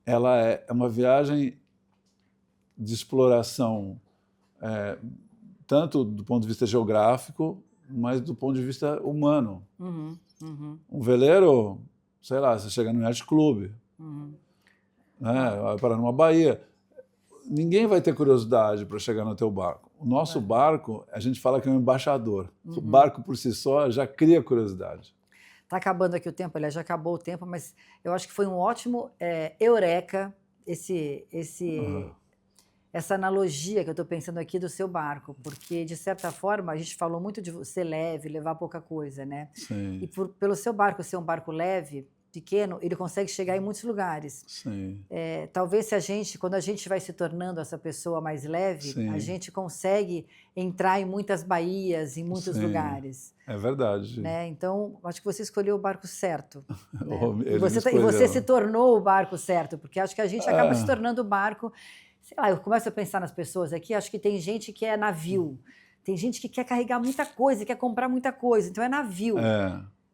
ela é uma viagem de exploração, tanto do ponto de vista geográfico, mas do ponto de vista humano. Um veleiro, sei lá, você chega no Yacht Club, né, vai parar numa baía. ninguém vai ter curiosidade para chegar no teu barco. O nosso barco, a gente fala que é um embaixador. O barco por si só já cria curiosidade. Está acabando aqui o tempo, aliás, já acabou o tempo, mas eu acho que foi um ótimo eureka essa analogia que eu estou pensando aqui do seu barco, porque, de certa forma, a gente falou muito de ser leve, levar pouca coisa, né? Sim. E pelo seu barco ser um barco leve, pequeno, ele consegue chegar em muitos lugares. Sim. Talvez quando a gente vai se tornando essa pessoa mais leve, Sim. a gente consegue entrar em muitas baías, em muitos Sim. lugares. É verdade. Né? Então, acho que você escolheu o barco certo. Né? E você se tornou o barco certo, porque acho que a gente acaba se tornando o barco. Sei lá, eu começo a pensar nas pessoas aqui, acho que tem gente que é navio, tem gente que quer carregar muita coisa, quer comprar muita coisa, então é navio.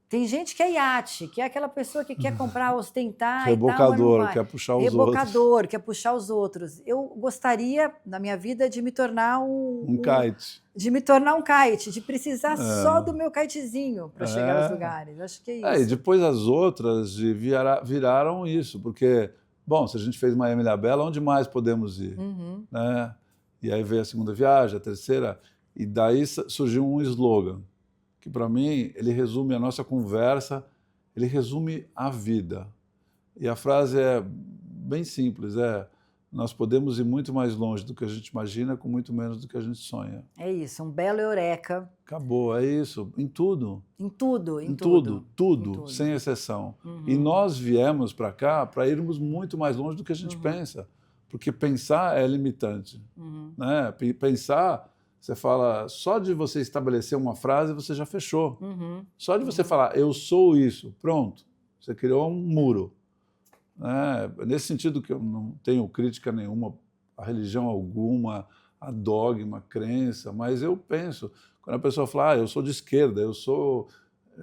Tem gente que é iate, que é aquela pessoa que quer comprar, ostentar e tal, mas não vai. Quer puxar os Rebocador, quer puxar os outros. Eu gostaria, na minha vida, de me tornar um kite. De me tornar um kite, de precisar só do meu kitezinho para chegar aos lugares. Acho que é isso. E depois as outras viraram isso, porque, bom, se a gente fez Miami-Ilhabela, onde mais podemos ir? Né? E aí veio a segunda viagem, a terceira, e daí surgiu um slogan, que para mim ele resume a nossa conversa, ele resume a vida. E a frase é bem simples, nós podemos ir muito mais longe do que a gente imagina com muito menos do que a gente sonha. É isso, um belo eureka. Acabou, é isso, em tudo. Em tudo, em tudo, sem exceção. E nós viemos para cá para irmos muito mais longe do que a gente pensa, porque pensar é limitante. Né? Pensar, você fala, só de você estabelecer uma frase, você já fechou. Só de você falar, eu sou isso, pronto, você criou um muro. Nesse sentido que eu não tenho crítica nenhuma a religião alguma, a dogma, a crença, mas eu penso, quando a pessoa fala, eu sou de esquerda, eu sou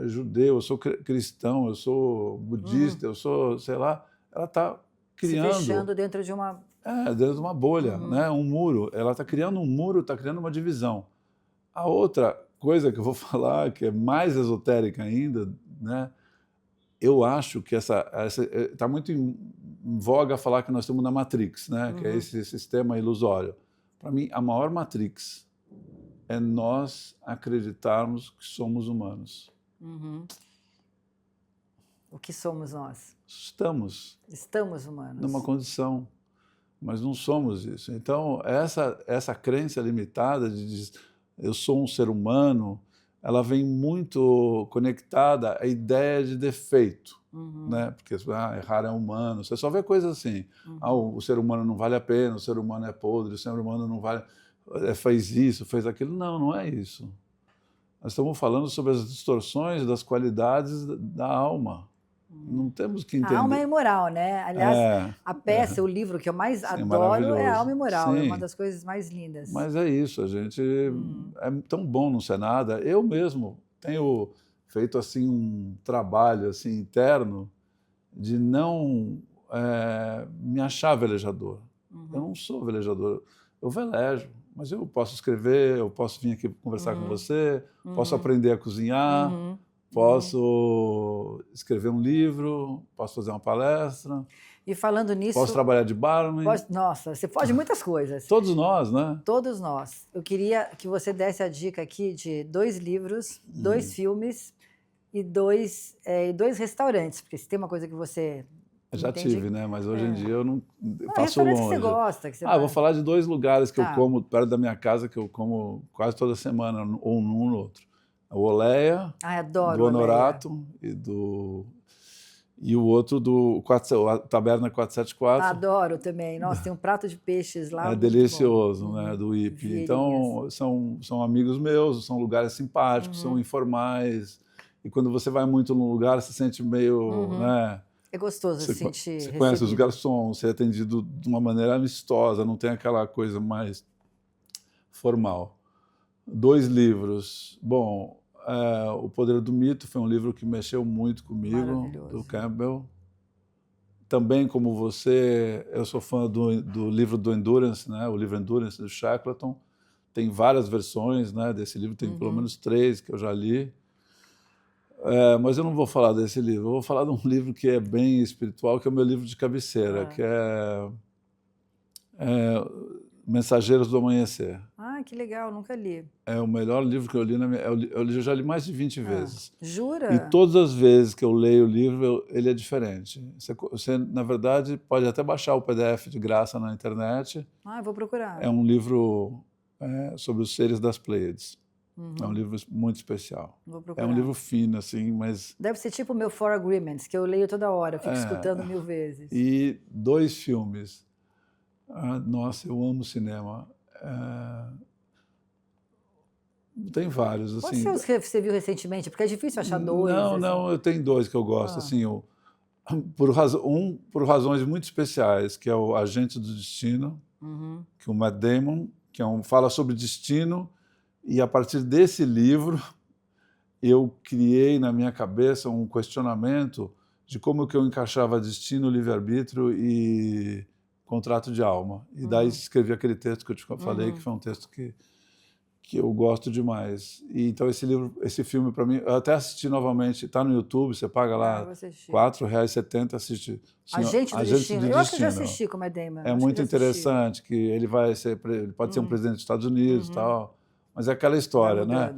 judeu, eu sou cristão, eu sou budista, eu sou, sei lá, ela está criando... Se fechando dentro de uma... dentro de uma bolha, né? Um muro. Ela está criando um muro, está criando uma divisão. A outra coisa que eu vou falar, que é mais esotérica ainda, né? Eu acho que está muito em voga falar que nós estamos na Matrix, né? Que é esse sistema ilusório. Para mim, a maior Matrix é nós acreditarmos que somos humanos. O que somos nós? Estamos humanos. Numa condição, mas não somos isso. Então, essa crença limitada de eu sou um ser humano, ela vem muito conectada à ideia de defeito, né? Porque errar é humano, você só vê coisas assim, o ser humano não vale a pena, o ser humano é podre, o ser humano não vale, fez isso, fez aquilo. Não é isso. Nós estamos falando sobre as distorções das qualidades da alma. Não temos que entender. A alma é imoral, né? Aliás, a peça, o livro que eu mais adoro é a Alma Imoral. É uma das coisas mais lindas. Mas é isso, a gente é tão bom não ser nada. Eu mesmo tenho feito assim um trabalho assim interno de não me achar velejador. Eu não sou velejador. Eu velejo, mas eu posso escrever, eu posso vir aqui conversar com você, posso aprender a cozinhar. Posso escrever um livro, posso fazer uma palestra. E falando nisso... Posso trabalhar de barman. Nossa, você pode muitas coisas. Todos nós, né? Todos nós. Eu queria que você desse a dica aqui de 2 livros, 2 filmes e 2 restaurantes. Porque se tem uma coisa que você... Já tive, né? Mas hoje em dia eu não passo restaurante longe. Que você gosta. Que você eu vou falar de 2 lugares que eu como perto da minha casa, que eu como quase toda semana, ou num ou no outro. O Oleia, adoro do Honorato, e o outro a Taberna 474. Adoro também. Nossa, tem um prato de peixes lá. É delicioso, né? Do IP. Então, são amigos meus, são lugares simpáticos, são informais. E quando você vai muito num lugar, você se sente meio... né? É gostoso se sentir Você conhece os garçons, você é atendido de uma maneira amistosa, não tem aquela coisa mais formal. 2 livros. Bom, O Poder do Mito foi um livro que mexeu muito comigo, do Campbell. Também, como você, eu sou fã do livro do Endurance, né? O livro Endurance, do Shackleton. Tem várias versões, né, desse livro, tem pelo menos 3 que eu já li. Mas eu não vou falar desse livro, eu vou falar de um livro que é bem espiritual, que é o meu livro de cabeceira, que é Mensageiros do Amanhecer. Ah, que legal, nunca li. É o melhor livro que eu li na minha... Eu já li mais de 20 vezes. Jura? E todas as vezes que eu leio o livro, ele é diferente. Você, na verdade, pode até baixar o PDF de graça na internet. Ah, eu vou procurar. É um livro sobre os seres das Pleiades. É um livro muito especial. Vou procurar. É um livro fino, assim, mas... Deve ser tipo o meu Four Agreements, que eu leio toda hora, eu fico escutando 1000 vezes. E 2 filmes. Nossa, eu amo cinema. Tem vários, assim. Quais são os que você viu recentemente? Porque é difícil achar 2. Não, eu tenho 2 que eu gosto. Assim, por razões muito especiais, que é o Agente do Destino, que é o Matt Damon, que fala sobre destino, e a partir desse livro eu criei na minha cabeça um questionamento de como que eu encaixava destino, livre-arbítrio e contrato de alma. E daí escrevi aquele texto que eu te falei, que foi um texto que eu gosto demais. E então esse filme para mim, eu até assisti novamente, está no YouTube, você paga lá R$ 4,70, assiste. Agente do Destino. Eu acho que eu já assisti com o Matt Damon. É muito interessante, que ele pode ser um presidente dos Estados Unidos e tal, mas é aquela história, né?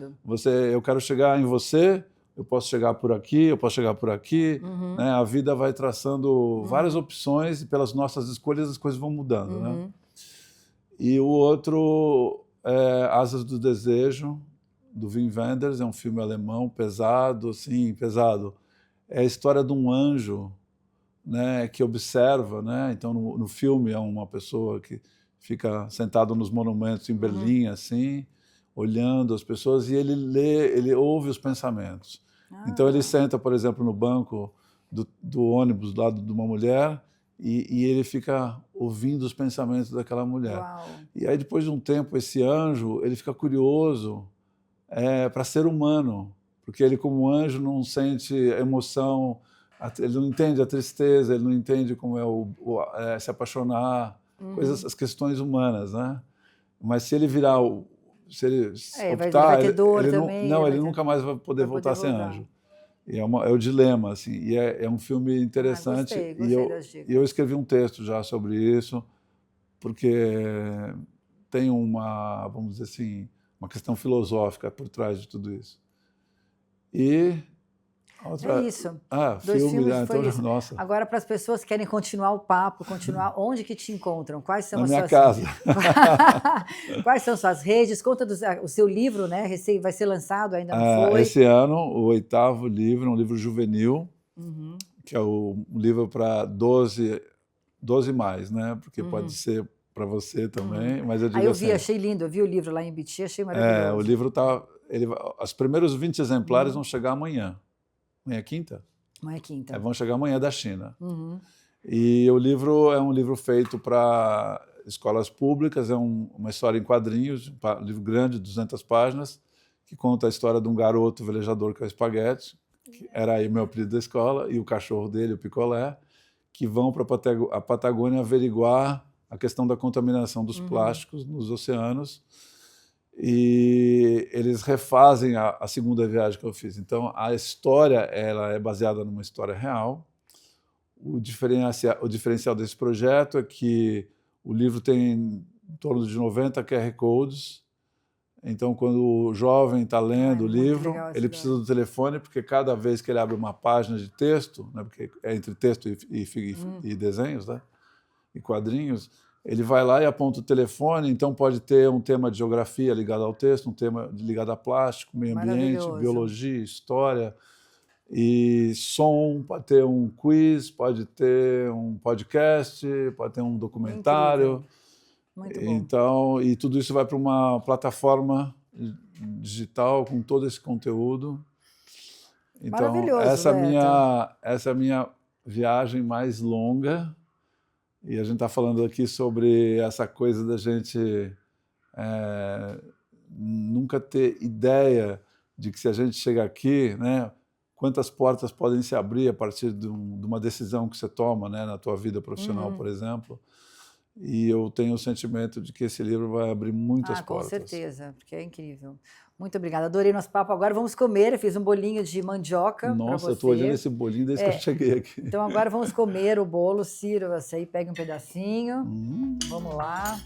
Eu quero chegar em você, eu posso chegar por aqui, eu posso chegar por aqui, né? A vida vai traçando várias opções e pelas nossas escolhas as coisas vão mudando, né? E o outro Asas do Desejo, do Wim Wenders, é um filme alemão pesado, assim, pesado. É a história de um anjo, né, que observa, né? Então no filme é uma pessoa que fica sentado nos monumentos em Berlim, assim, olhando as pessoas, e ele ouve os pensamentos. Então ele senta, por exemplo, no banco do ônibus do lado de uma mulher e ele fica ouvindo os pensamentos daquela mulher. Uau. E aí depois de um tempo esse anjo ele fica curioso para ser humano, porque ele como anjo não sente emoção, ele não entende a tristeza, ele não entende como é se apaixonar, as questões humanas, né? Mas se ele virar se ele optar, vai ter dor também, ele nunca mais vai poder voltar a ser anjo. E é o dilema, assim, e é um filme interessante. Gostei das dicas. E eu escrevi um texto já sobre isso, porque tem vamos dizer assim, uma questão filosófica por trás de tudo isso. E é isso. 2 filmes então, isso. Nossa. Agora, para as pessoas que querem continuar o papo, onde que te encontram? Quais são Na as minha suas... casa. Quais são suas redes? Conta o seu livro, né? Vai ser lançado, ainda não foi? Esse ano, o 8º livro, um livro juvenil, que é um livro para 12 mais, né? Porque pode ser para você também, mas eu digo eu assim, achei lindo, eu vi o livro lá em Biti, achei maravilhoso. O livro os primeiros 20 exemplares vão chegar amanhã. Amanhã é quinta? Amanhã é quinta. Vão chegar amanhã da China. E o livro é um livro feito para escolas públicas, é uma história em quadrinhos, um livro grande, 200 páginas, que conta a história de um garoto velejador que é o Espaguete, que era aí meu apelido da escola, e o cachorro dele, o Picolé, que vão para a Patagônia averiguar a questão da contaminação dos plásticos nos oceanos. E eles refazem a segunda viagem que eu fiz. Então, a história ela é baseada numa história real. O diferencial desse projeto é que o livro tem em torno de 90 QR Codes. Então, quando o jovem está lendo o livro, ele precisa do telefone, porque cada vez que ele abre uma página de texto, né, porque é entre texto e desenhos, né, e quadrinhos, ele vai lá e aponta o telefone, então pode ter um tema de geografia ligado ao texto, um tema ligado a plástico, meio ambiente, biologia, história, e som, pode ter um quiz, pode ter um podcast, pode ter um documentário. Muito bom. Então, e tudo isso vai para uma plataforma digital com todo esse conteúdo. Então, essa é a minha viagem mais longa. E a gente está falando aqui sobre essa coisa da gente nunca ter ideia de que se a gente chega aqui, né, quantas portas podem se abrir a partir de uma decisão que você toma, né, na tua vida profissional, por exemplo. E eu tenho o sentimento de que esse livro vai abrir muitas portas. Com certeza, porque é incrível. Muito obrigada, adorei nosso papo. Agora vamos comer. Eu fiz um bolinho de mandioca para você. Nossa, eu tô olhando esse bolinho desde que eu cheguei aqui. Então agora vamos comer o bolo. Ciro, você aí pega um pedacinho. Vamos lá.